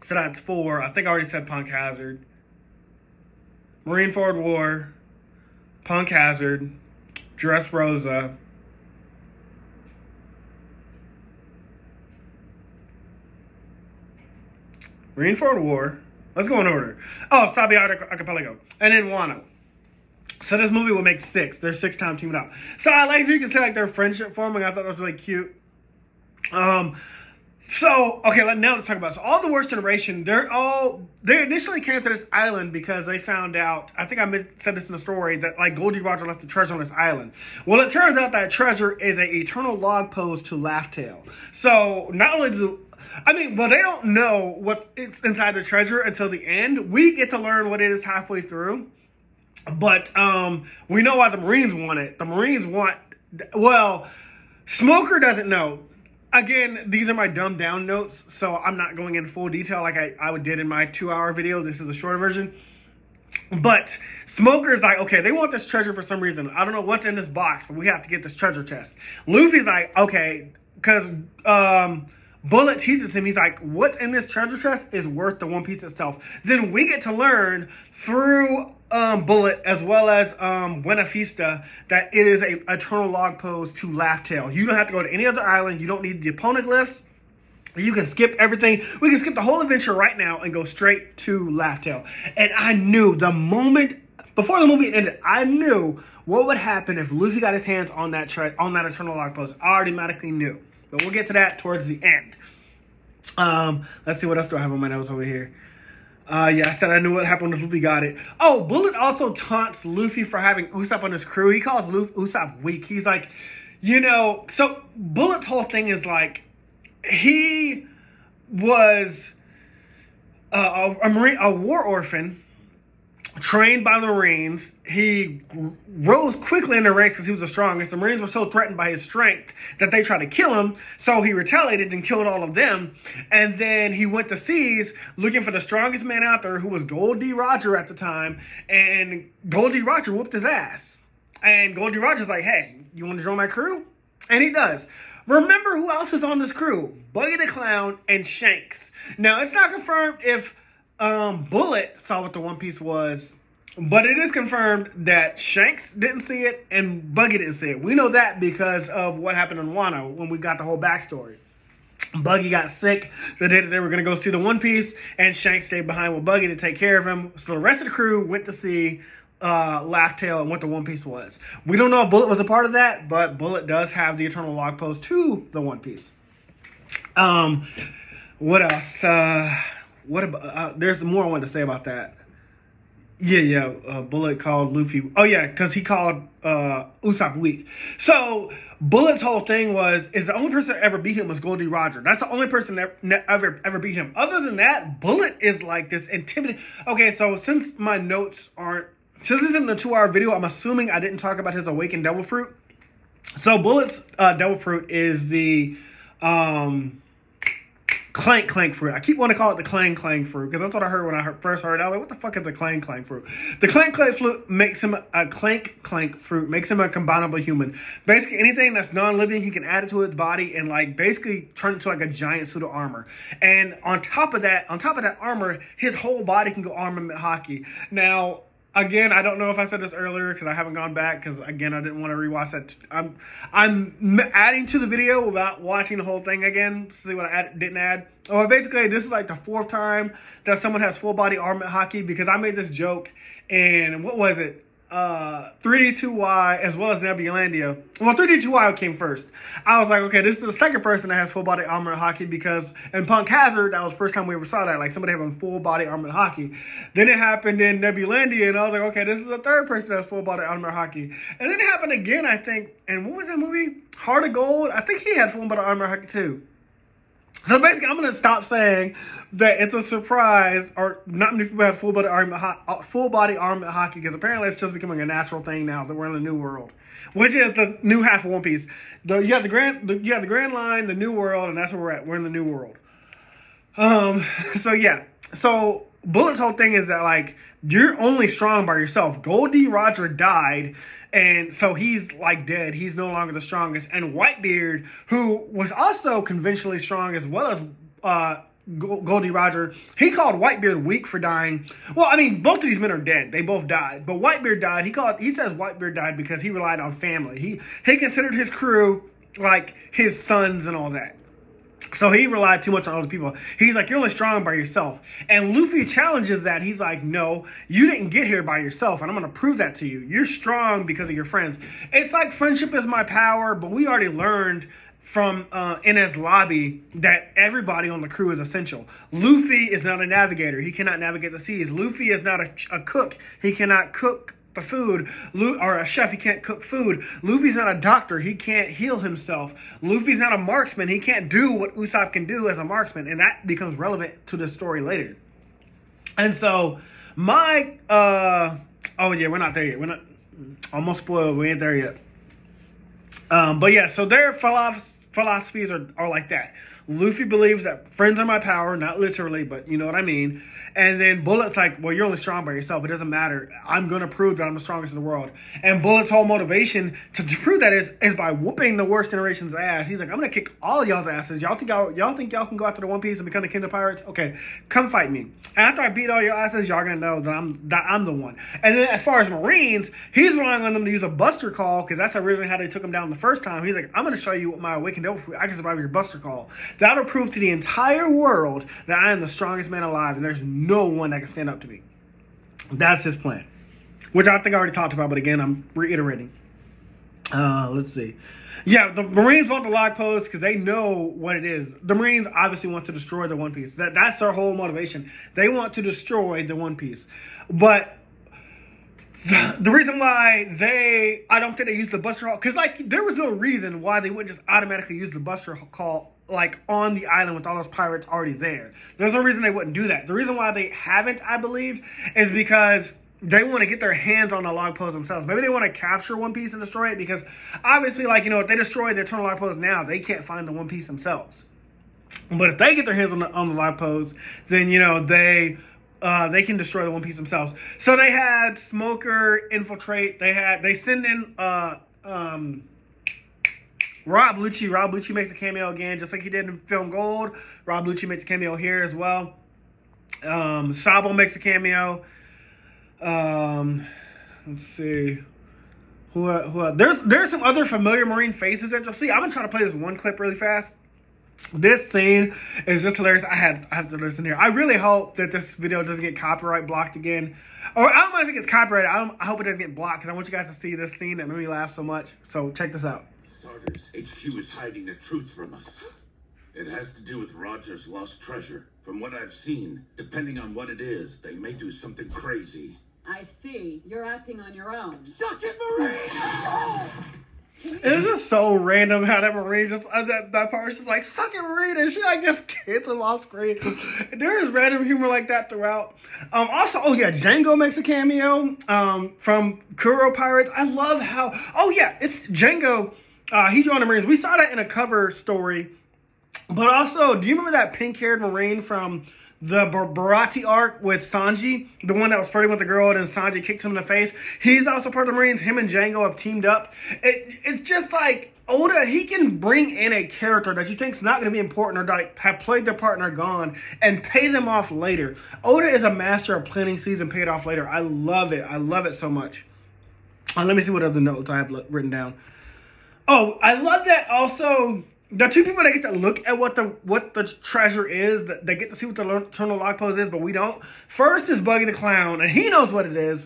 So that's 4. I think I already said Punk Hazard. Marineford War, Punk Hazard, Dressrosa. Marineford War. Let's go in order. Oh, Sabaody Archipelago. And then Wano. So this movie will make 6. They're 6-time teaming up. So I like, you can see like their friendship forming. I thought that was really cute. So, okay, now let's talk about it. So all the Worst Generation, they initially came to this island because they found out, I think I said this in the story, that like Gol D Roger left the treasure on this island. Well, it turns out that treasure is an eternal log post to Laugh Tale. So not only they don't know what it's inside the treasure until the end. We get to learn what it is halfway through. But we know why the Marines want it. The Marines want, well, Smoker doesn't know. Again, these are my dumbed down notes, so I'm not going in full detail like I did in my 2-hour video. This is a shorter version. But Smoker's like, okay, they want this treasure for some reason. I don't know what's in this box, but we have to get this treasure chest. Luffy's like, okay, because Bullet teases him. He's like, what's in this treasure chest is worth the One Piece itself. Then we get to learn through Bullet as well as Buena Vista that it is a eternal log post to Laugh Tale. You don't have to go to any other island. You don't need the opponent list. You can skip everything. We can skip the whole adventure right now and go straight to Laugh Tale. And I knew the moment before the movie ended, I knew what would happen if Luffy got his hands on that eternal log post. I automatically knew. But we'll get to that towards the end. Let's see, what else do I have on my notes over here? Yeah, I said I knew what happened when Luffy got it. Oh, Bullet also taunts Luffy for having Usopp on his crew. He calls Usopp weak. He's like, so Bullet's whole thing is like, he was a war orphan, trained by the Marines. He rose quickly in the ranks because he was the strongest. The Marines were so threatened by his strength that they tried to kill him. So he retaliated and killed all of them. And then he went to seas looking for the strongest man out there, who was Gol D Roger at the time. And Gol D Roger whooped his ass. And Gol D Roger's like, hey, you want to join my crew? And he does. Remember who else is on this crew? Buggy the Clown and Shanks. Now, it's not confirmed if Bullet saw what the One Piece was, but it is confirmed that Shanks didn't see it and Buggy didn't see it. We know that because of what happened in Wano when we got the whole backstory. Buggy got sick the day that they were going to go see the One Piece, and Shanks stayed behind with Buggy to take care of him. So the rest of the crew went to see Laugh Tale and what the One Piece was. We don't know if Bullet was a part of that, but Bullet does have the eternal log post to the One Piece. What else? What about? There's more I wanted to say about that. Bullet called Luffy. Oh yeah, because he called Usopp weak. So Bullet's whole thing is the only person that ever beat him was Gol D Roger. That's the only person that ever beat him. Other than that, Bullet is like this intimidating. Okay, so since my notes aren't, since this isn't a 2-hour video, I'm assuming I didn't talk about his awakened devil fruit. So Bullet's devil fruit is the clank fruit. I keep wanting to call it the clang fruit because that's what I heard when I first heard it. I was like, what the fuck is a clang fruit? The clank fruit makes him a clank fruit, makes him a combinable human. Basically, anything that's non-living, he can add it to his body and like basically turn it into like a giant suit of armor. And on top of that armor, his whole body can go armament hockey. Now, again, I don't know if I said this earlier because I haven't gone back because, again, I didn't want to rewatch that. I'm adding to the video without watching the whole thing again to see what I didn't add. Well, basically, this is like the 4th time that someone has full-body armament hockey because I made this joke in, what was it? 3D2Y as well as Nebulandia. Well, 3D2Y came first. I was like, okay, this is the second person that has full body armor hockey because in Punk Hazard, that was the first time we ever saw that, like somebody having full body armor hockey. Then it happened in Nebulandia, and I was like, okay, this is the third person that has full body armor hockey. And then it happened again, I think, and what was that movie? Heart of Gold? I think he had full body armor hockey too. So basically, I'm going to stop saying that it's a surprise, or not many people have full body armament hockey, because apparently it's just becoming a natural thing now that we're in the new world, which is the new half of One Piece. You have the Grand Line, the New World, and that's where we're at. We're in the new world. So Bullet's whole thing is that like you're only strong by yourself. Gol D Roger died. And so he's like dead. He's no longer the strongest. And Whitebeard, who was also conventionally strong as well as Gol D Roger, he called Whitebeard weak for dying. Well, I mean, both of these men are dead. They both died. But Whitebeard died. He says Whitebeard died because he relied on family. He considered his crew like his sons and all that. So he relied too much on other people. He's like, you're only strong by yourself. And Luffy challenges that. He's like, no, you didn't get here by yourself, and I'm going to prove that to you. You're strong because of your friends. It's like friendship is my power, but we already learned from in his lobby that everybody on the crew is essential. Luffy is not a navigator. He cannot navigate the seas. Luffy is not a cook. He cannot cook the food. Or a chef. He can't cook food. Luffy's not a doctor. He can't heal himself. Luffy's not a marksman. He can't do what Usopp can do as a marksman. And that becomes relevant to the story later. And so my oh yeah, we're not there yet. We're not almost spoiled. We ain't there yet. But yeah, so their philosophies are like that. Luffy believes that friends are my power, not literally, but you know what I mean. And then Bullet's like, well, you're only strong by yourself. It doesn't matter. I'm going to prove that I'm the strongest in the world. And Bullet's whole motivation to prove that is by whooping the worst generation's ass. He's like, I'm going to kick all of y'all's asses. Y'all think y'all can go after the One Piece and become the King of Pirates? Okay, come fight me. And after I beat all your asses, y'all going to know that I'm the one. And then as far as Marines, he's relying on them to use a Buster Call, because that's originally how they took him down the first time. He's like, I'm going to show you what my awakened devil fruit. I can survive your Buster Call. That'll prove to the entire world that I am the strongest man alive, and there's no one that can stand up to me. That's his plan, which I think I already talked about, but again, I'm reiterating. Let's see. Yeah, the Marines want the log post because they know what it is. The Marines obviously want to destroy the One Piece. That's their whole motivation. They want to destroy the One Piece. But the reason why I don't think they use the Buster Call, because like there was no reason why they wouldn't just automatically use the Buster Call like on the island with all those pirates already there. There's no reason they wouldn't do that. The reason why they haven't, I believe, is because they want to get their hands on the log post themselves. Maybe they want to capture One Piece and destroy it, because obviously, like, you know, if they destroy the Eternal Log Post now, they can't find the One Piece themselves. But if they get their hands on the log post, then, you know, they can destroy the One Piece themselves. So they had Smoker infiltrate. They send in Rob Lucci. Rob Lucci makes a cameo again, just like he did in film Gold. Rob Lucci makes a cameo here as well. Sabo makes a cameo. Let's see. Who there's some other familiar Marine faces that you'll see. I'm gonna try to play this one clip really fast. This scene is just hilarious. I have to listen here. I really hope that this video doesn't get copyright blocked again. Or I don't know if it gets copyrighted. I hope it doesn't get blocked, because I want you guys to see this scene that made me laugh so much. So check this out. Starters, HQ is hiding the truth from us. It has to do with Roger's lost treasure. From what I've seen, depending on what it is, they may do something crazy. I see. You're acting on your own. Suck it, Marine! It's just so random how that Marine just that part's just like, suck it, Marine, and she like just hits him off screen. There is random humor like that throughout. Also, oh yeah, Django makes a cameo from Kuro Pirates. I love how, oh yeah, it's Django. He joined the Marines. We saw that in a cover story. But also, do you remember that pink-haired Marine from the Barati arc with Sanji? The one that was flirting with the girl and then Sanji kicked him in the face? He's also part of the Marines. Him and Django have teamed up. It's just like Oda, he can bring in a character that you think is not going to be important or like have played their part and are gone and pay them off later. Oda is a master of planning season paid off later. I love it. I love it so much. Let me see what other notes I have written down. Oh, I love that also. The two people that get to look at what the treasure is, they get to see what the Eternal Log Post is, but we don't. First is Buggy the Clown, and he knows what it is.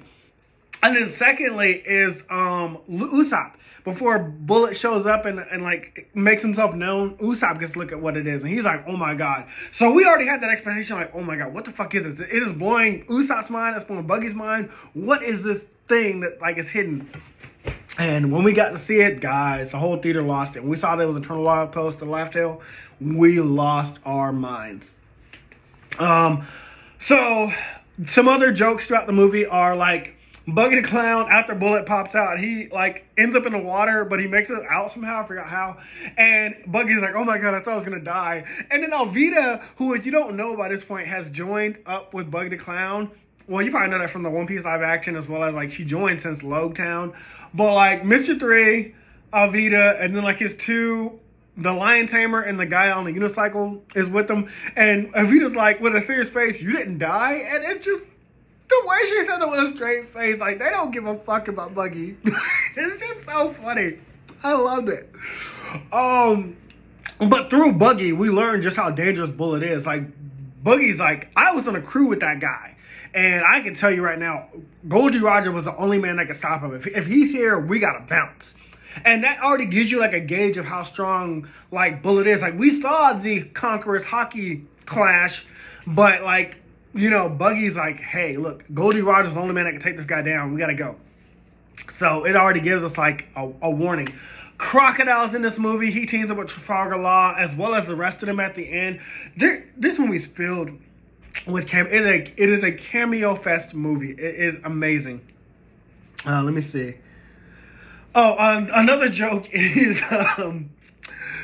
And then secondly is Usopp. Before Bullet shows up and like makes himself known, Usopp gets to look at what it is, and he's like, oh my god. So we already had that expectation, like, oh my god, what the fuck is this? It is blowing Usopp's mind, it's blowing Buggy's mind. What is this thing that like is hidden? And when we got to see it, guys, the whole theater lost it. When we saw there was an Eternal Log Post to the left tail, we lost our minds. So some other jokes throughout the movie are like Buggy the Clown, after Bullet pops out, he like ends up in the water, but he makes it out somehow. I forgot how. And Buggy's like, oh my god, I thought I was gonna die. And then Alvida, who, if you don't know by this point, has joined up with Buggy the Clown. Well, you probably know that from the One Piece live action, as well as like she joined since Logtown. But like Mr. 3, Alvida, and then like his two, the Lion Tamer and the guy on the unicycle is with them. And Alvida's like, with a serious face, you didn't die? And it's just the way she said it with a straight face, like they don't give a fuck about Buggy. It's just so funny. I loved it. But through Buggy, we learned just how dangerous Bullet is. Like Buggy's like, I was on a crew with that guy. And I can tell you right now, Gol D Roger was the only man that could stop him. If he's here, we got to bounce. And that already gives you like a gauge of how strong like Bullet is. Like we saw the Conqueror's hockey clash, but like, you know, Buggy's like, hey, look, Gol D Roger's the only man that can take this guy down. We got to go. So it already gives us like a warning. Crocodile's in this movie. He teams up with Trafalgar Law as well as the rest of them at the end. This movie's filled with it is a cameo fest movie. It is amazing. Let me see. Oh, another joke is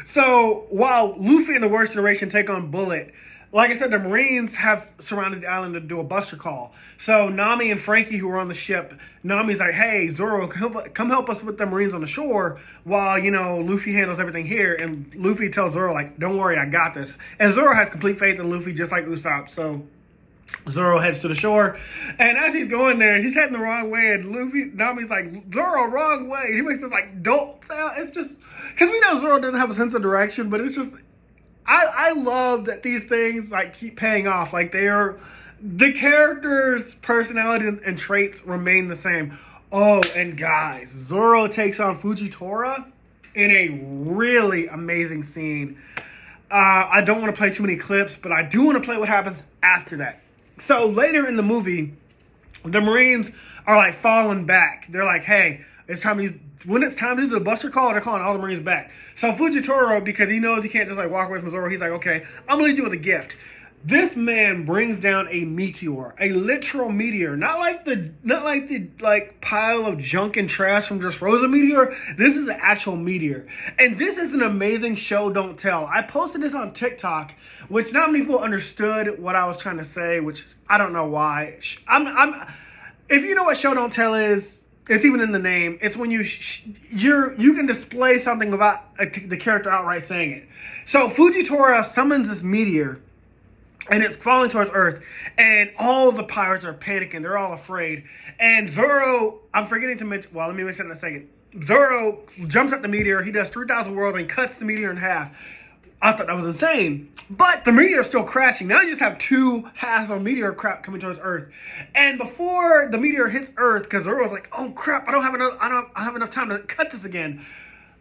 so while Luffy and the Worst Generation take on Bullet, like I said, the Marines have surrounded the island to do a buster call. So Nami and Frankie, who are on the ship, Nami's like, hey, Zoro, come help us with the Marines on the shore while, you know, Luffy handles everything here. And Luffy tells Zoro, like, don't worry, I got this. And Zoro has complete faith in Luffy, just like Usopp. So Zoro heads to the shore. And as he's going there, he's heading the wrong way. And Nami's like, Zoro, wrong way. And he makes it like, don't sound. It's just, because we know Zoro doesn't have a sense of direction, but it's just, I love that these things like keep paying off. Like the characters' personalities and traits remain the same. Oh, and guys, Zoro takes on Fujitora in a really amazing scene. I don't want to play too many clips, but I do want to play what happens after that. So later in the movie, the Marines are like falling back. They're like, hey, when it's time to do the buster call, they're calling all the Marines back. So Fujitora, because he knows he can't just like walk away from Zoro, he's like, okay, I'm going to do it with a gift. This man brings down a meteor, a literal meteor, not like the pile of junk and trash from just Rosa meteor. This is an actual meteor, and this is an amazing show. Don't tell. I posted this on TikTok, which not many people understood what I was trying to say, which I don't know why. If you know what show don't tell is, it's even in the name. It's when you can display something about the character outright saying it. So Fujitora summons this meteor. And it's falling towards Earth, and all the pirates are panicking. They're all afraid. And Zoro, I'm forgetting to mention, well, let me mention it in a second. Zoro jumps at the meteor. He does 3,000 whirls and cuts the meteor in half. I thought that was insane. But the meteor is still crashing. Now you just have two halves of meteor crap coming towards Earth. And before the meteor hits Earth, because Zoro's like, oh crap, I don't have enough time to cut this again.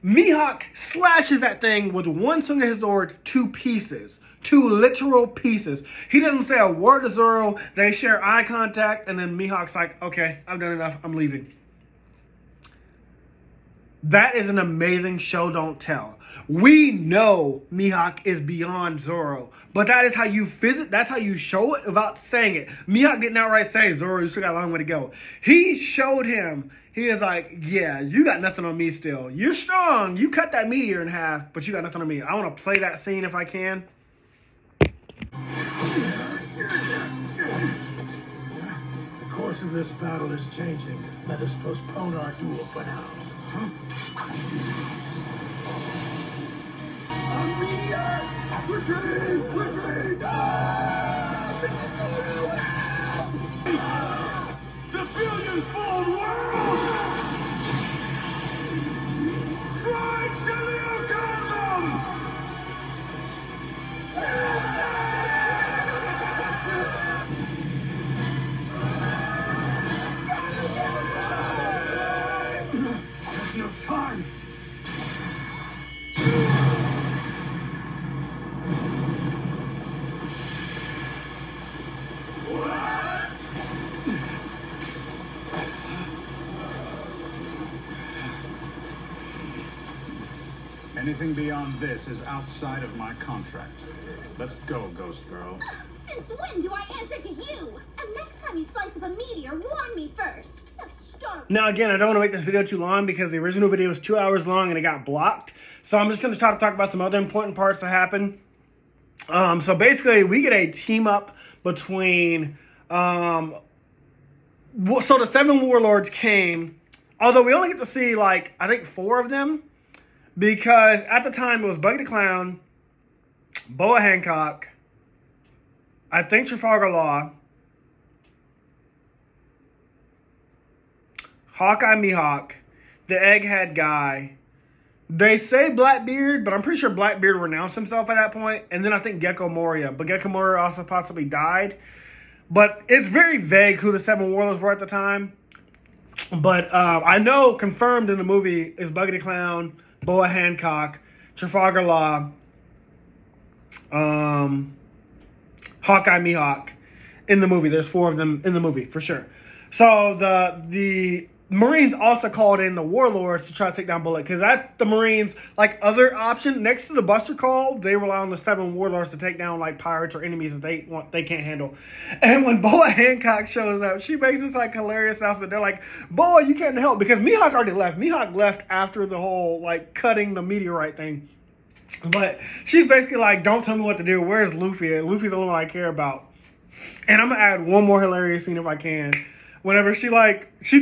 Mihawk slashes that thing with one swing of his sword, 2 pieces. 2 literal pieces. He doesn't say a word to Zoro. They share eye contact, and then Mihawk's like, okay, I've done enough. I'm leaving. That is an amazing show, don't tell. We know Mihawk is beyond Zoro, but that is how you that's how you show it without saying it. Mihawk didn't outright say, Zoro, you still got a long way to go. He showed him. He is like, yeah, you got nothing on me still. You're strong. You cut that meteor in half, but you got nothing on me. I want to play that scene if I can. The course of this battle is changing. Let us postpone our duel for now. A meteor! Retreat! Retreat! Ah! This is so real! The billion-fold world! Trichiliocosm! No time. Anything beyond this is outside of my contract. Let's go, Ghost Girl. Since when do I answer to you? And next time you slice up a meteor, warn me first. Now, again, I don't want to make this video too long because the original video was 2 hours long and it got blocked. So I'm just going to try to talk about some other important parts that happen. So basically, we get a team up between... so the 7 warlords came, although we only get to see, like, I think 4 of them. Because at the time, it was Buggy the Clown, Boa Hancock, I think Trafalgar Law, Hawkeye Mihawk, the Egghead guy. They say Blackbeard, but I'm pretty sure Blackbeard renounced himself at that point. And then I think Gecko Moria. But Gecko Moria also possibly died. But it's very vague who the 7 warlords were at the time. But I know confirmed in the movie is Buggy the Clown, Boa Hancock, Trafalgar Law, Hawkeye Mihawk in the movie. There's 4 of them in the movie for sure. So the Marines also called in the Warlords to try to take down Bullet, because that's the Marines' like other option next to the Buster Call. They rely on the 7 Warlords to take down like pirates or enemies that they can't handle. And when Boa Hancock shows up, she makes this like hilarious announcement. They're like, "Boa, you can't help," because Mihawk already left. Mihawk left after the whole like cutting the meteorite thing. But she's basically like, "Don't tell me what to do. Where's Luffy? Luffy's the only one I care about." And I'm gonna add one more hilarious scene if I can. Whenever she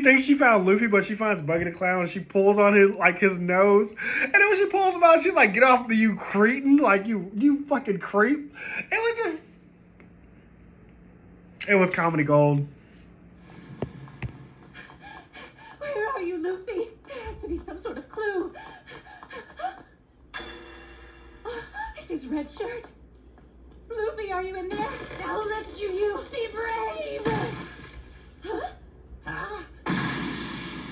thinks she found Luffy, but she finds Buggy the Clown and she pulls on his nose. And then when she pulls him out, she's like, "Get off me, you cretin. Like, you fucking creep." It was comedy gold. Where are you, Luffy? There has to be some sort of clue. It's his red shirt. Luffy, are you in there? I'll rescue you. Be brave. Huh?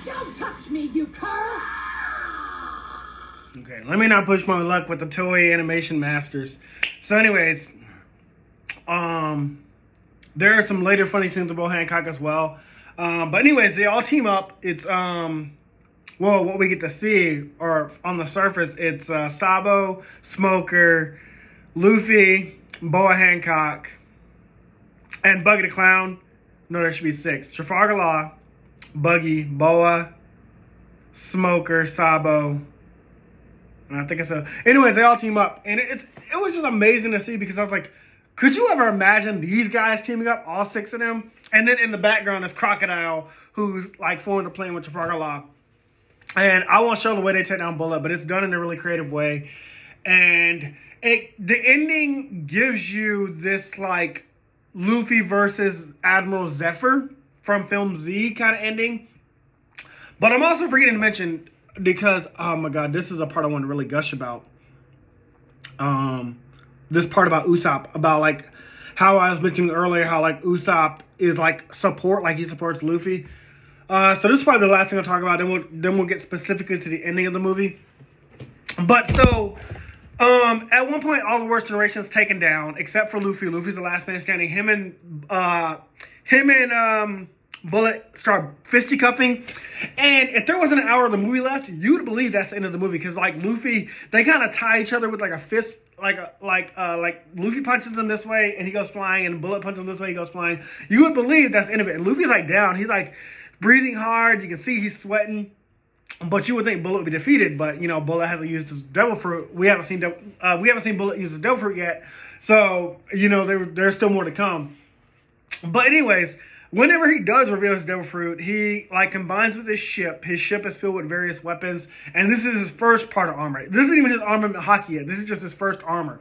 Don't touch me, you cur! Okay, let me not push my luck with the Toei animation masters. So anyways, there are some later funny scenes with Boa Hancock as well. But anyways, they all team up. It's, well, what we get to see, or on the surface, it's Sabo, Smoker, Luffy, Boa Hancock, and Buggy the Clown. No, there should be 6. Trafalgar Law, Buggy, Boa, Smoker, Sabo, and I think it's anyways, they all team up. And it was just amazing to see, because I was like, could you ever imagine these guys teaming up, all 6 of them? And then in the background is Crocodile, who's like forming a plan with Trafalgar Law. And I won't show the way they take down Bullet, but it's done in a really creative way. And the ending gives you this like Luffy versus Admiral Zephyr from Film Z kind of ending. But I'm also forgetting to mention, because, oh my god, this is a part I want to really gush about. This part about Usopp, about like how I was mentioning earlier, how like Usopp is like support, like he supports Luffy. So this is probably the last thing I'll talk about. Then we'll get specifically to the ending of the movie. But so, at one point, all the worst generations taken down, except for Luffy. Luffy's the last man standing. Him and Bullet start fisticuffing. And if there wasn't an hour of the movie left, you would believe that's the end of the movie. Because like Luffy, they kind of tie each other with like a fist, like Luffy punches him this way and he goes flying, and Bullet punches him this way, he goes flying. You would believe that's the end of it. And Luffy's like down. He's like breathing hard. You can see he's sweating. But you would think Bullet would be defeated, but you know Bullet hasn't used his devil fruit. We haven't seen Bullet use his devil fruit yet, so you know there's still more to come. But anyways, whenever he does reveal his devil fruit, he like combines with his ship. His ship is filled with various weapons, and this is his first part of armor. This isn't even his armament haki yet. This is just his first armor,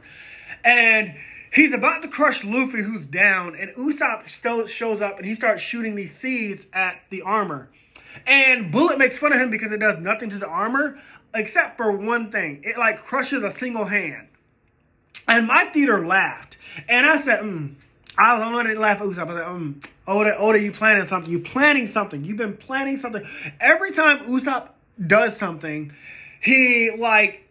and he's about to crush Luffy, who's down, and Usopp still shows up and he starts shooting these seeds at the armor. And Bullet makes fun of him because it does nothing to the armor except for one thing. It like crushes a single hand. And my theater laughed. And I said, I don't know, they laugh at Usopp. I said, Oda, you planning something. You've been planning something. Every time Usopp does something, he like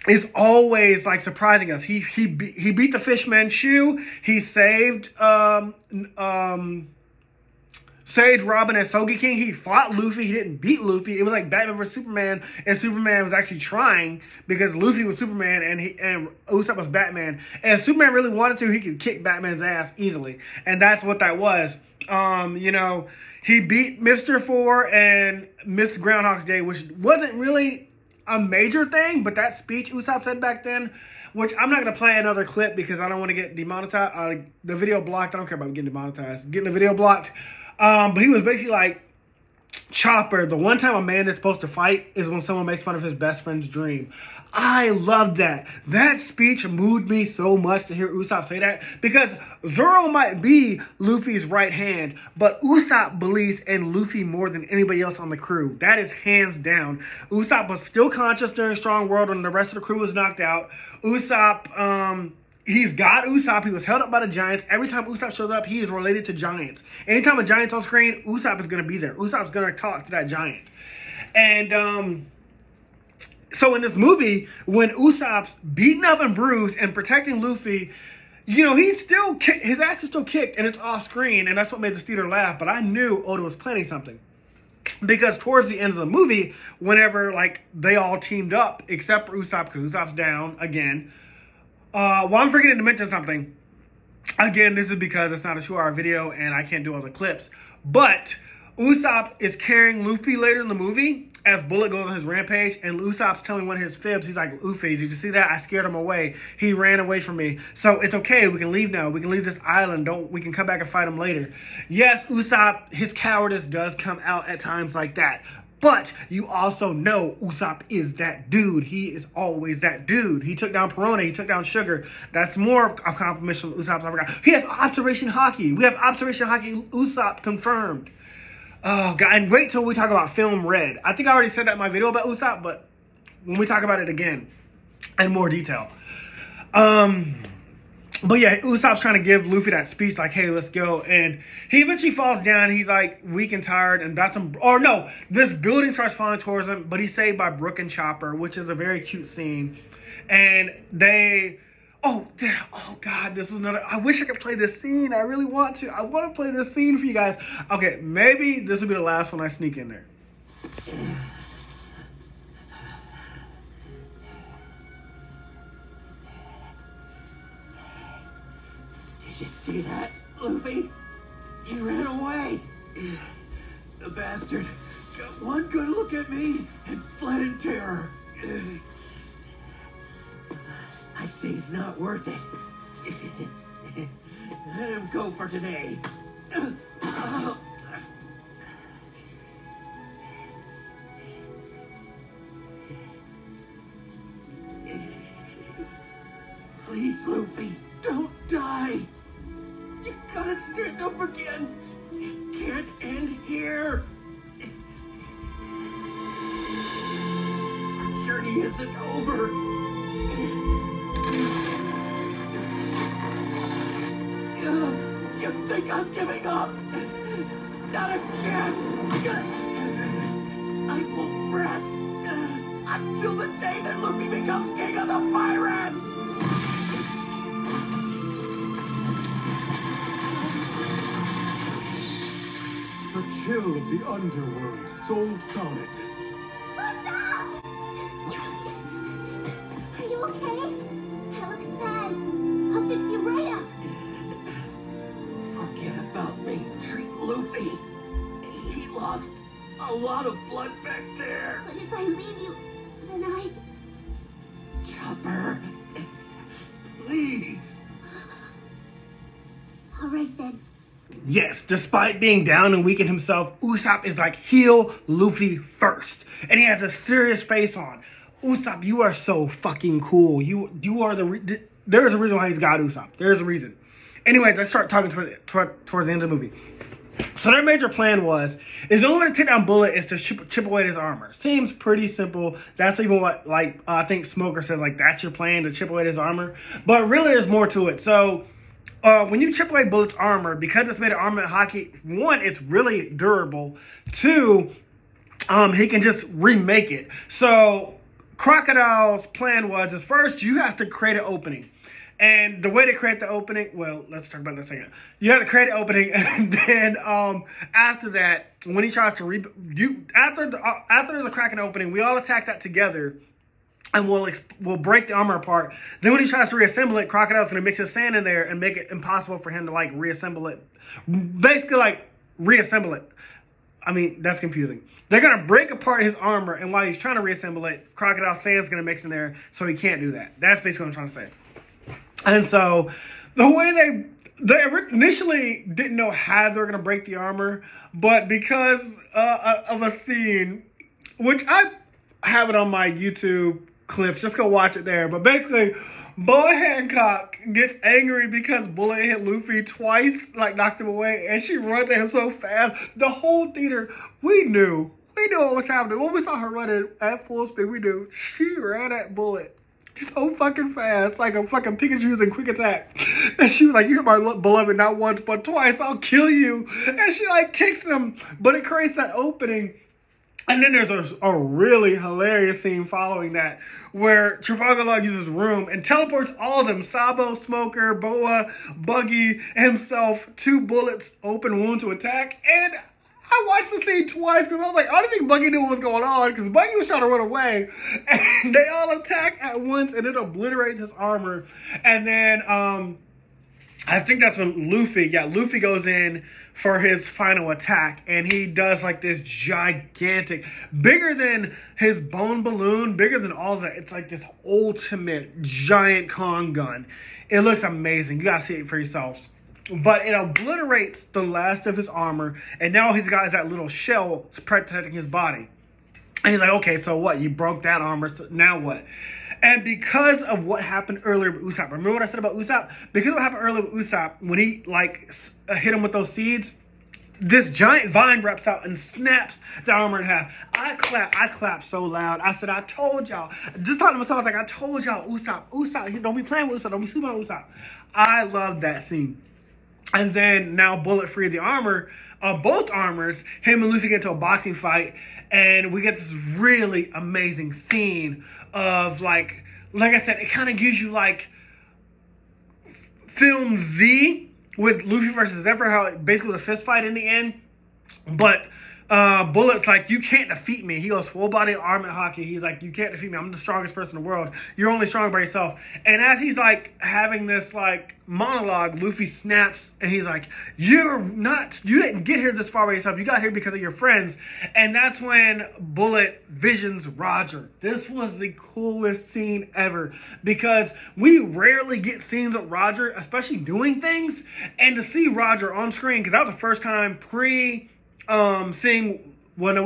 is always like surprising us. He beat the Fishman Shoe. He saved saved Robin and Sogi King. He fought Luffy. He didn't beat Luffy. It was like Batman vs Superman, and Superman was actually trying because Luffy was Superman and Usopp was Batman. And if Superman really wanted to, he could kick Batman's ass easily. And that's what that was. You know, he beat Mr. Four and Miss Groundhog's Day, which wasn't really a major thing, but that speech Usopp said back then, which I'm not going to play another clip because I don't want to get demonetized. The video blocked. I don't care about getting demonetized. Getting the video blocked. But he was basically like, Chopper, the one time a man is supposed to fight is when someone makes fun of his best friend's dream. I loved that. That speech moved me so much to hear Usopp say that, because Zoro might be Luffy's right hand, but Usopp believes in Luffy more than anybody else on the crew. That is hands down. Usopp was still conscious during Strong World when the rest of the crew was knocked out. Usopp he's God Usopp. He was held up by the giants. Every time Usopp shows up, he is related to giants. Anytime a giant's on screen, Usopp is going to be there. Usopp's going to talk to that giant. And so in this movie, when Usopp's beaten up and bruised and protecting Luffy, you know, he's still his ass is still kicked and it's off screen, and that's what made the theater laugh. But I knew Oda was planning something, because towards the end of the movie, whenever like they all teamed up except for Usopp, because Usopp's down again. Well, I'm forgetting to mention something. Again, this is because it's not a 2-hour video and I can't do all the clips. But Usopp is carrying Luffy later in the movie as Bullet goes on his rampage, and Usopp's telling one of his fibs. He's like, Luffy, did you see that? I scared him away. He ran away from me. So it's okay. We can leave now. We can leave this island. We can come back and fight him later. Yes, Usopp, his cowardice does come out at times like that. But you also know Usopp is that dude. He is always that dude. He took down Perona. He took down Sugar. That's more accomplishment from Usopp. I forgot. He has Observation Haki. We have Observation Haki Usopp confirmed. Oh, God. And wait till we talk about Film Red. I think I already said that in my video about Usopp, but when we talk about it again in more detail. But yeah, Usopp's trying to give Luffy that speech like, hey, let's go. And he eventually falls down. He's like weak and tired. And that's him. Or no, this building starts falling towards him. But he's saved by Brook and Chopper, which is a very cute scene. And they... Oh, God, this was another... I wish I could play this scene. I really want to. I want to play this scene for you guys. Okay, maybe this will be the last one I sneak in there. Did you see that, Luffy? He ran away. The bastard got one good look at me and fled in terror. I see he's not worth it. Let him go for today. Please, Luffy, don't die. You gotta stand up again. It can't end here. Our journey isn't over. You think I'm giving up? Not a chance. I won't rest until the day that Luffy becomes king of the pirates. The chill of the underworld, Soul Sonnet. What's up? Are you okay? That looks bad. I'll fix you right up. Forget about me. Treat Luffy. He lost a lot of blood back there. But if I leave you, then I... Chopper, please. All right, then. Yes, despite being down and weak in himself, Usopp is like, heal Luffy first. And he has a serious face on. Usopp, you are so fucking cool. You are there's a reason why he's God Usopp. There's a reason. Anyways, let's start talking towards the end of the movie. So their major plan is the only way to take down Bullet is to chip away at his armor. Seems pretty simple. That's even what, like, I think Smoker says, like, that's your plan, to chip away at his armor. But really, there's more to it. So when you chip away Bullet's armor, because it's made of armament hockey, one, it's really durable. Two, he can just remake it. So Crocodile's plan is first you have to create an opening. And the way to create the opening, well, let's talk about that in a second. You have to create an opening, and then after that, when he tries to after there's a crack in the opening, we all attack that together, and we'll break the armor apart. Then when he tries to reassemble it, Crocodile's gonna mix his sand in there and make it impossible for him to like reassemble it. Basically, like reassemble it. I mean, that's confusing. They're gonna break apart his armor, and while he's trying to reassemble it, Crocodile sand's gonna mix in there, so he can't do that. That's basically what I'm trying to say. And so the way they initially didn't know how they were going to break the armor, but because of a scene, which I have it on my YouTube clips, just go watch it there. But basically, Boa Hancock gets angry because Bullet hit Luffy twice, like knocked him away, and she runs at him so fast. The whole theater, we knew what was happening. When we saw her running at full speed, we knew she ran at Bullet so fucking fast, like a fucking Pikachu using quick attack. And she was like, "You're my beloved not once but twice. I'll kill you." And she like kicks him, but it creates that opening. And then there's a really hilarious scene following that where Trafalgar Law uses room and teleports all of them, Sabo, Smoker, Boa, Buggy, himself, to Bullet's open wound to attack. And I watched the scene twice because I was like, I don't think Buggy knew what was going on because Buggy was trying to run away. And they all attack at once and it obliterates his armor. And then I think that's when Luffy goes in for his final attack, and he does like this gigantic, bigger than his bone balloon, bigger than all that. It's like this ultimate giant con gun. It looks amazing. You gotta see it for yourselves. But it obliterates the last of his armor, and now he's got that little shell protecting his body. And he's like, okay, so what? You broke that armor, so now what? And because of what happened earlier with Usopp, remember what I said about Usopp? Because of what happened earlier with Usopp, when he like hit him with those seeds, this giant vine wraps out and snaps the armor in half. I clapped so loud. I said, I told y'all. Just talking to myself, I was like, I told y'all, Usopp, don't be playing with Usopp, don't be sleeping on Usopp. I love that scene. And then now Bullet freed the armor, both armors. Him and Luffy get into a boxing fight, and we get this really amazing scene of like I said, it kind of gives you like film Z with Luffy versus Zephyr, how it basically was a fist fight in the end. But Bullet's like, you can't defeat me. He goes full body armor hockey. He's like, you can't defeat me. I'm the strongest person in the world. You're only strong by yourself. And as he's like having this like monologue, Luffy snaps and he's like, you didn't get here this far by yourself. You got here because of your friends. And that's when Bullet visions Roger. This was the coolest scene ever because we rarely get scenes of Roger, especially doing things. And to see Roger on screen, because that was the first time we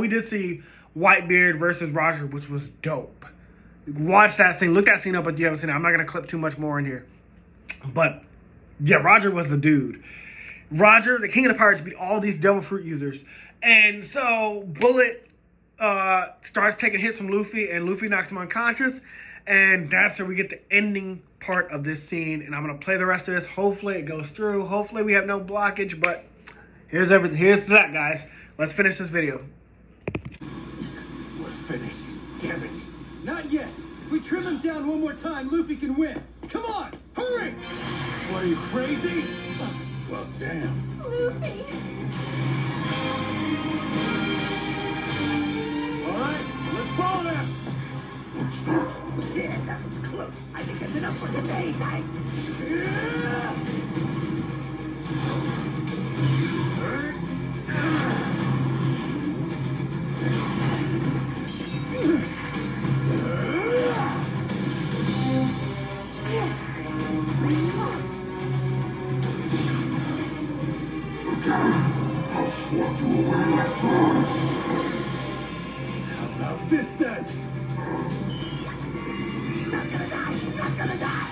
did see Whitebeard versus Roger, which was dope. Watch that scene. Look that scene up if you haven't seen it. I'm not going to clip too much more in here. But, yeah, Roger was the dude. Roger, the king of the pirates, beat all these devil fruit users. And so, Bullet starts taking hits from Luffy, and Luffy knocks him unconscious. And that's where we get the ending part of this scene. And I'm going to play the rest of this. Hopefully it goes through. Hopefully we have no blockage, but here's everything. Here's that, guys. Let's finish this video. We're finished. Damn it. Not yet. If we trim him down one more time, Luffy can win. Come on, hurry! What, are you crazy? Well, damn. Luffy! All right, let's follow them. Yeah, that was close. I think that's enough for today, guys. How about this then? Not gonna die. Not gonna die.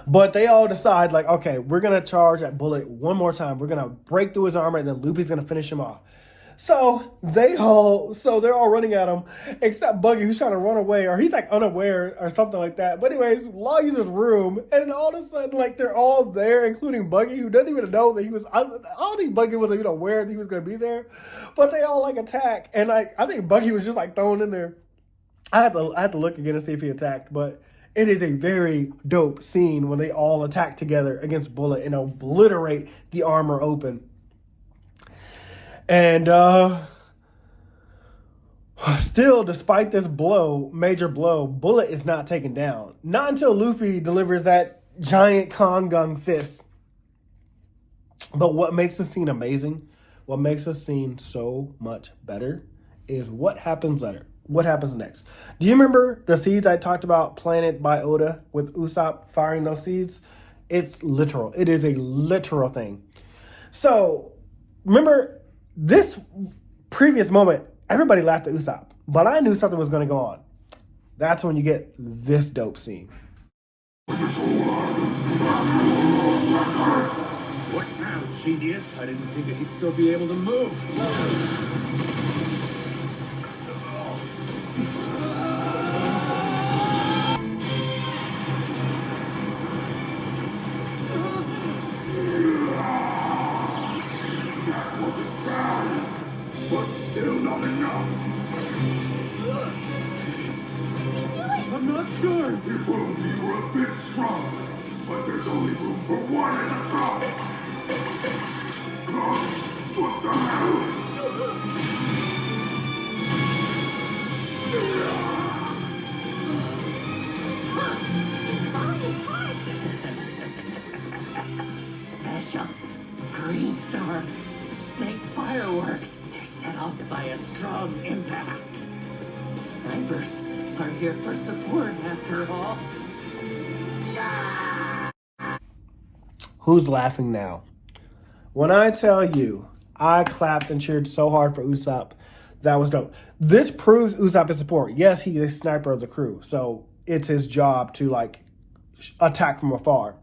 But they all decide, like, okay, we're going to charge at Bullet one more time. We're going to break through his armor, and then Luffy's going to finish him off. So they're all running at him, except Buggy, who's trying to run away, or he's like unaware or something like that. But anyways, Law uses room, and then all of a sudden, like, they're all there, including Buggy, who doesn't even know that he was. I don't think Buggy was even aware that he was going to be there. But they all like attack, and like I think Buggy was just like thrown in there. I had to look again to see if he attacked, but it is a very dope scene when they all attack together against Bullet and obliterate the armor open. And still, despite this major blow, Bullet is not taken down. Not until Luffy delivers that giant con gun fist. But what makes the scene amazing, what makes the scene so much better, is what happens later. What happens next? Do you remember the seeds I talked about planted by Oda with Usopp firing those seeds? It's literal. It is a literal thing. So, remember this previous moment, everybody laughed at Usopp, but I knew something was going to go on. That's when you get this dope scene. What now, genius? I didn't think that he'd still be able to move. That wasn't bad, but still not enough. I'm not sure. If only you were a bit stronger, but there's only room for one at a time. What the hell? Special green star snake fireworks. They're set off by a strong impact. Snipers are here for support after all. Who's laughing now? When I tell you, I clapped and cheered so hard for Usopp. That was dope. This proves Usopp is support. Yes, he is sniper of the crew, so it's his job to like attack from afar.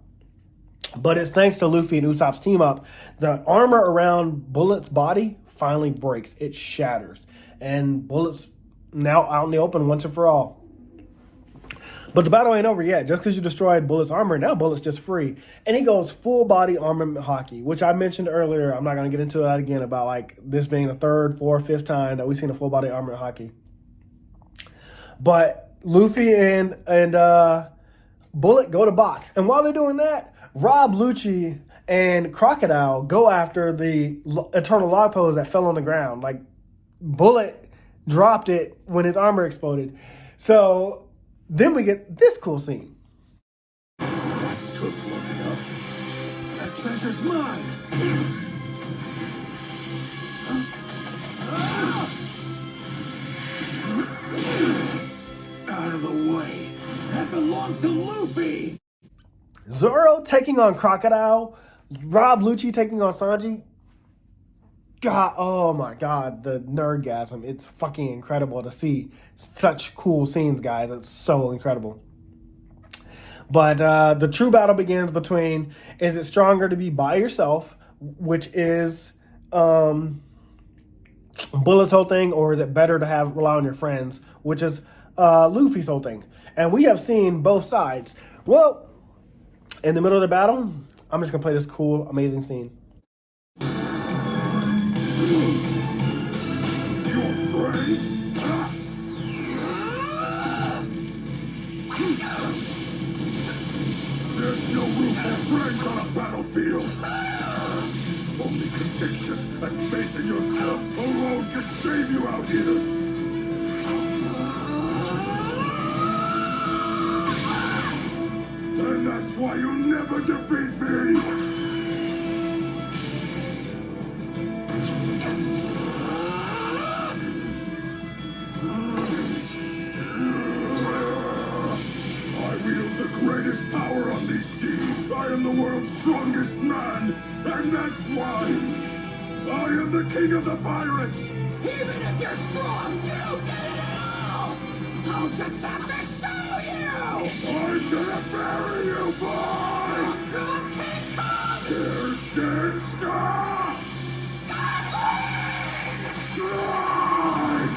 But it's thanks to Luffy and Usopp's team up, the armor around Bullet's body finally breaks. It shatters. And Bullet's now out in the open once and for all. But the battle ain't over yet. Just because you destroyed Bullet's armor, now Bullet's just free. And he goes full body armament hockey, which I mentioned earlier. I'm not going to get into that again about like this being the third, fourth, fifth time that we've seen a full body armament hockey. But Luffy and Bullet go to box. And while they're doing that, Rob, Lucci, and Crocodile go after the Eternal Log Pose that fell on the ground. Like, Bullet dropped it when his armor exploded. So then we get this cool scene. Took long enough. That treasure's mine. Out of the way. That belongs to Luffy. Zoro taking on Crocodile, Rob Lucci taking on Sanji. God, oh my God, the nerdgasm. It's fucking incredible to see such cool scenes, guys. It's so incredible. But the true battle begins between, is it stronger to be by yourself, which is Bullet's whole thing, or is it better to rely on your friends, which is Luffy's whole thing? And we have seen both sides. Well, in the middle of the battle, I'm just going to play this cool, amazing scene. Your friends? There's no room for friends on a battlefield. Only conviction and faith in yourself alone can save you out here. And that's why you'll never defeat me! I wield the greatest power on these seas. I am the world's strongest man, and that's why I am the king of the pirates! Even if you're strong, you don't get it at all! I'll just have to show you! I'm gonna bury you, boy! Good King Kong! Here stands Star! Strike!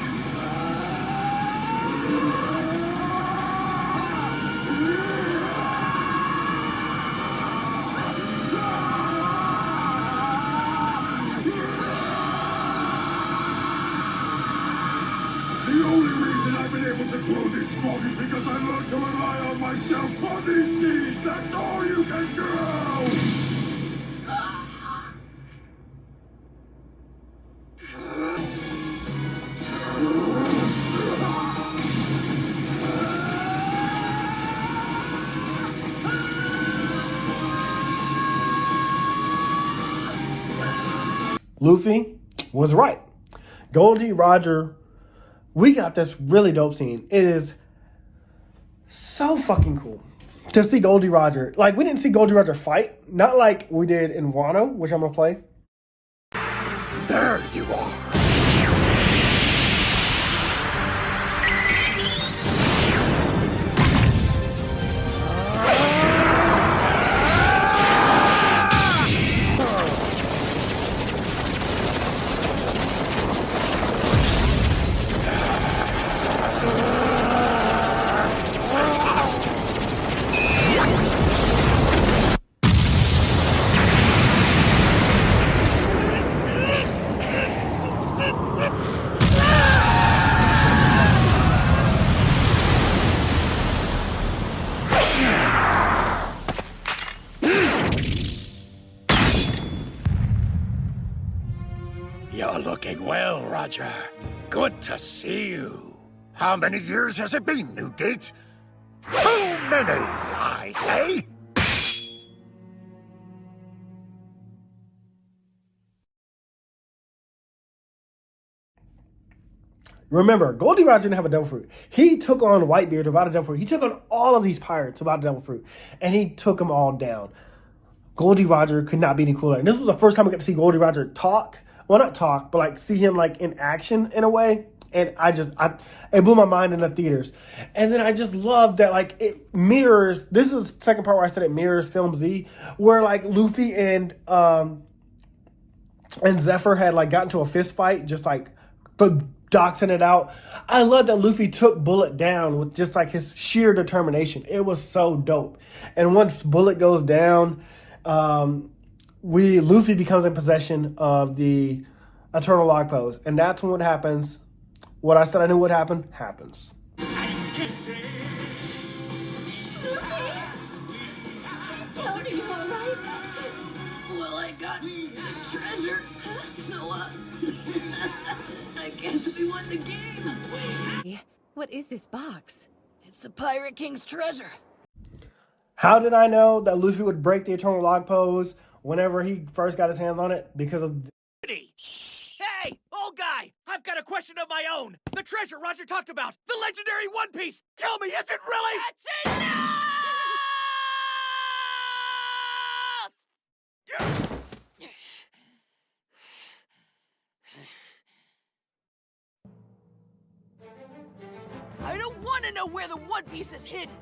The only reason I've been able to grow this strong is because I learned to rely on myself on these seas. That's all you can do! Luffy was right. Gol D Roger, we got this really dope scene. It is so fucking cool to see Gol D Roger. Like, we didn't see Gol D Roger fight. Not like we did in Wano, which I'm going to play. There you are! Working well, Roger. Good to see you. How many years has it been, Newgate? Too many, I say. Remember, Gol D Roger didn't have a devil fruit. He took on Whitebeard without a devil fruit. He took on all of these pirates without a devil fruit. And he took them all down. Gol D Roger could not be any cooler. And this was the first time I got to see Gol D Roger talk. Well, not talk, but like see him like in action in a way. And it blew my mind in the theaters. And then I just love that like it mirrors, this is the second part where I said it mirrors Film Z, where like Luffy and Zephyr had like gotten to a fist fight, just like doxing it out. I love that Luffy took Bullet down with just like his sheer determination. It was so dope. And once Bullet goes down, Luffy becomes in possession of the Eternal Log Pose. And that's when what happens. What I said I knew would happen, happens. Luffy? Are you alright? Well, I got treasure. So, I guess we won the game. What is this box? It's the Pirate King's treasure. How did I know that Luffy would break the Eternal Log Pose whenever he first got his hands on it? Because of... Hey, old guy! I've got a question of my own! The treasure Roger talked about! The legendary One Piece! Tell me, is it really... That's enough! I don't want to know where the One Piece is hidden.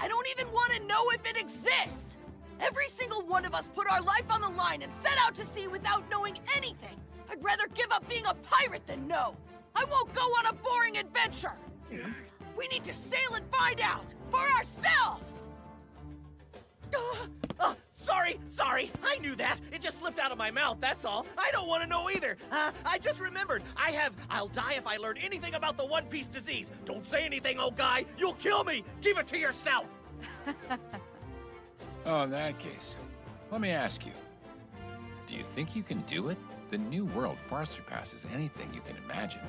I don't even want to know if it exists. Every single one of us put our life on the line and set out to sea without knowing anything. I'd rather give up being a pirate than know. I won't go on a boring adventure. We need to sail and find out for ourselves. Sorry. I knew that. It just slipped out of my mouth, that's all. I don't want to know either. I just remembered. I'll die if I learn anything about the One Piece disease. Don't say anything, old guy. You'll kill me. Keep it to yourself. Oh, in that case, let me ask you. Do you think you can do it? The new world far surpasses anything you can imagine.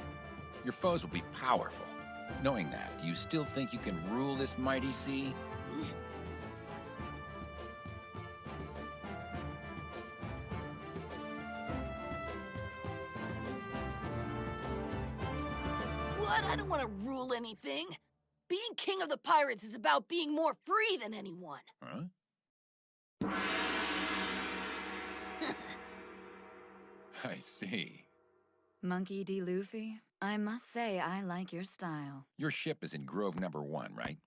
Your foes will be powerful. Knowing that, do you still think you can rule this mighty sea? What? I don't want to rule anything. Being king of the pirates is about being more free than anyone. Huh? I see. Monkey D. Luffy, I must say I like your style. Your ship is in Grove number 1, right?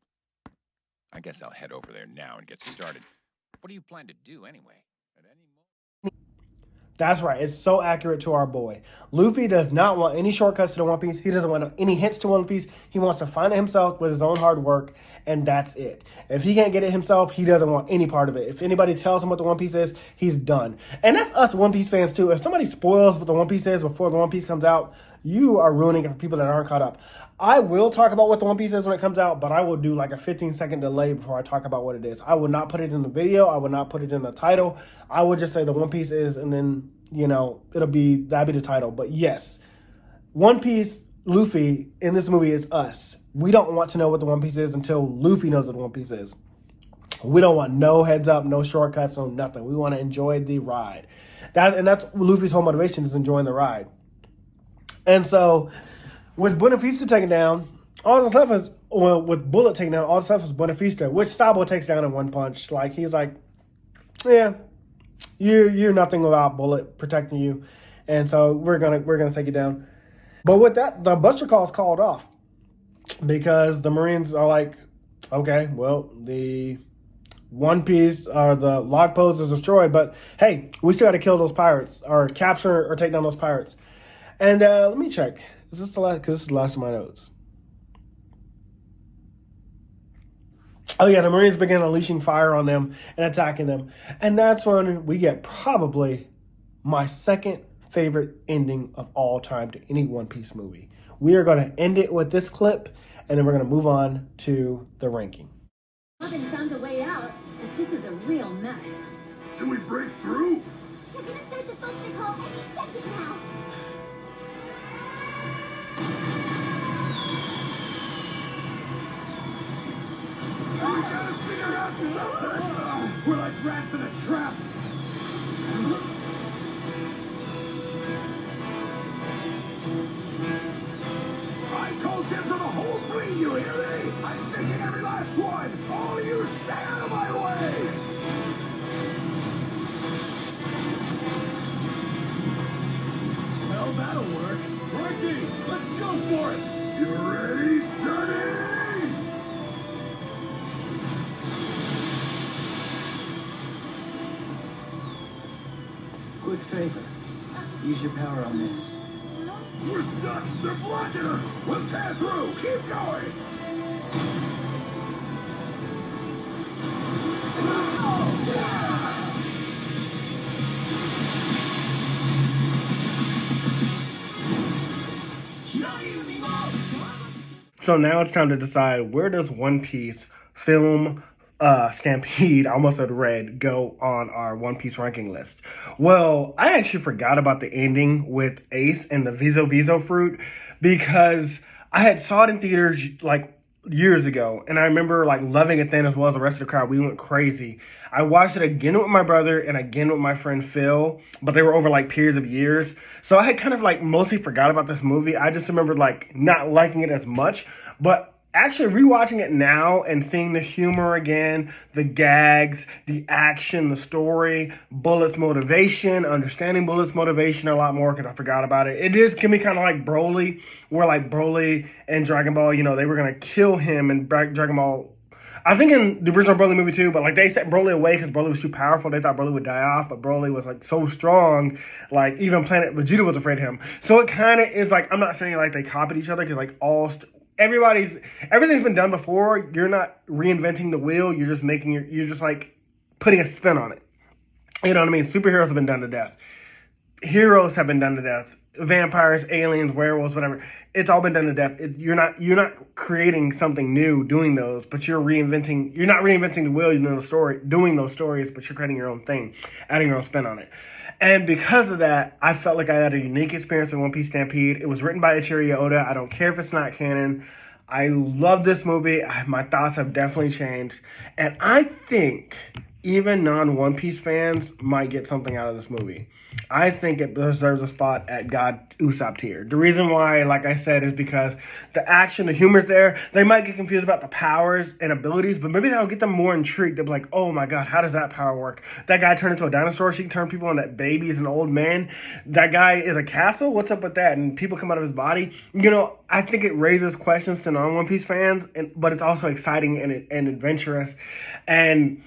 I guess I'll head over there now and get started. What do you plan to do anyway? At any moment? That's right. It's so accurate to our boy. Luffy does not want any shortcuts to the One Piece. He doesn't want any hints to One Piece. He wants to find it himself with his own hard work, and that's it. If he can't get it himself, he doesn't want any part of it. If anybody tells him what the One Piece is, he's done. And that's us One Piece fans too. If somebody spoils what the One Piece is before the One Piece comes out, you are ruining it for people that aren't caught up. I will talk about what the One Piece is when it comes out, but I will do like a 15-second delay before I talk about what it is. I will not put it in the video. I will not put it in the title. I will just say the One Piece is, and then, you know, that'll be the title. But yes, One Piece, Luffy in this movie is us. We don't want to know what the One Piece is until Luffy knows what the One Piece is. We don't want no heads up, no shortcuts, no nothing. We want to enjoy the ride. That's Luffy's whole motivation, is enjoying the ride. And so, with Buenafista taken down, all the stuff is, well, with Bullet taken down, all the stuff is Buenafista, which Sabo takes down in one punch. Like, he's like, yeah, you're nothing without Bullet protecting you, and so we're gonna take you down. But with that, the Buster Call is called off because the Marines are like, okay, well, the One Piece or the log pose is destroyed, but hey, we still got to kill those pirates or capture or take down those pirates. And let me check. Is this the last? Because this is the last of my notes. Oh yeah, the Marines began unleashing fire on them and attacking them. And that's when we get probably my second favorite ending of all time to any One Piece movie. We are going to end it with this clip, and then we're going to move on to the ranking. Robin found a way out, but this is a real mess. Till we break through? They're gonna start the Buster Call any second now. something! We're like rats in a trap! I called in for the whole fleet, you hear me? I'm sinking every last one! All of you stay out of my way! Well, that'll work. Ricky, let's go for it! You ready, Sonny? Quick favor. Use your power on this. We're stuck! They're blocking us! We'll tear through! Keep going! So now it's time to decide, where does One Piece film Stampede, I almost said Red, go on our One Piece ranking list? Well, I actually forgot about the ending with Ace and the Vizo fruit, because I had saw it in theaters like years ago, and I remember like loving it then as well as the rest of the crowd. We went crazy. I watched it again with my brother and again with my friend Phil, but they were over like periods of years. So I had kind of like mostly forgot about this movie. I just remembered like not liking it as much, but actually rewatching it now and seeing the humor again, the gags, the action, the story, Bullet's motivation, understanding Bullet's motivation a lot more because I forgot about it. It can be kind of like Broly, where like Broly and Dragon Ball, you know, they were going to kill him in Dragon Ball. I think in the original Broly movie too, but like they set Broly away because Broly was too powerful. They thought Broly would die off, but Broly was like so strong, like even Planet Vegeta was afraid of him. So it kind of is like, I'm not saying like they copied each other because like everything's been done before. You're not reinventing the wheel. You're just you're just like putting a spin on it. You know what I mean? Superheroes have been done to death. Heroes have been done to death. Vampires, aliens, werewolves, whatever. It's all been done to death. You're not creating something new doing those, but you're not reinventing the wheel, doing those stories, but you're creating your own thing, adding your own spin on it. And because of that, I felt like I had a unique experience in One Piece Stampede. It was written by Eichiro Oda. I don't care if it's not canon. I love this movie. My thoughts have definitely changed. And I think even non-One Piece fans might get something out of this movie. I think it deserves a spot at God Usopp tier. The reason why, like I said, is because the action, the humor's there. They might get confused about the powers and abilities, but maybe that'll get them more intrigued. They'll be like, oh my god, how does that power work? That guy turned into a dinosaur. She can turn people into babies and old men. That guy is a castle? What's up with that? And people come out of his body. You know, I think it raises questions to non-One Piece fans, but it's also exciting and adventurous. And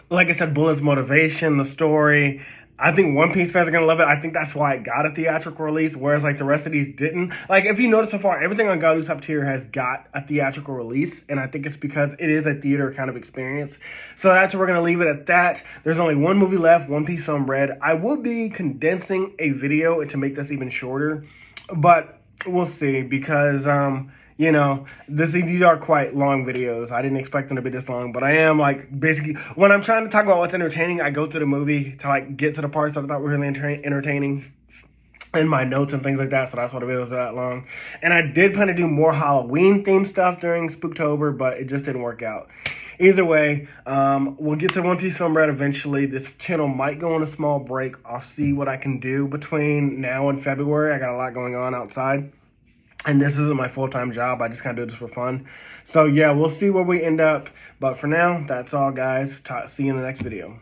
like I said, Bullet's motivation, the story, I think One Piece fans are going to love it. I think that's why it got a theatrical release, whereas like the rest of these didn't. Like if you notice so far, everything on God Usopp tier has got a theatrical release, and I think it's because it is a theater kind of experience. So that's where we're going to leave it at that. There's only one movie left, One Piece Film Red. I will be condensing a video to make this even shorter, but we'll see because you know, these are quite long videos. I didn't expect them to be this long, but I am like basically when I'm trying to talk about what's entertaining, I go through the movie to like get to the parts that I thought were really entertaining in my notes and things like that. So that's why the videos are that long. And I did plan to do more Halloween themed stuff during Spooktober, but it just didn't work out. Either way, we'll get to One Piece Film Red eventually. This channel might go on a small break. I'll see what I can do between now and February. I got a lot going on outside. And this isn't my full-time job. I just kind of do this for fun. So, yeah, we'll see where we end up. But for now, that's all, guys. See you in the next video.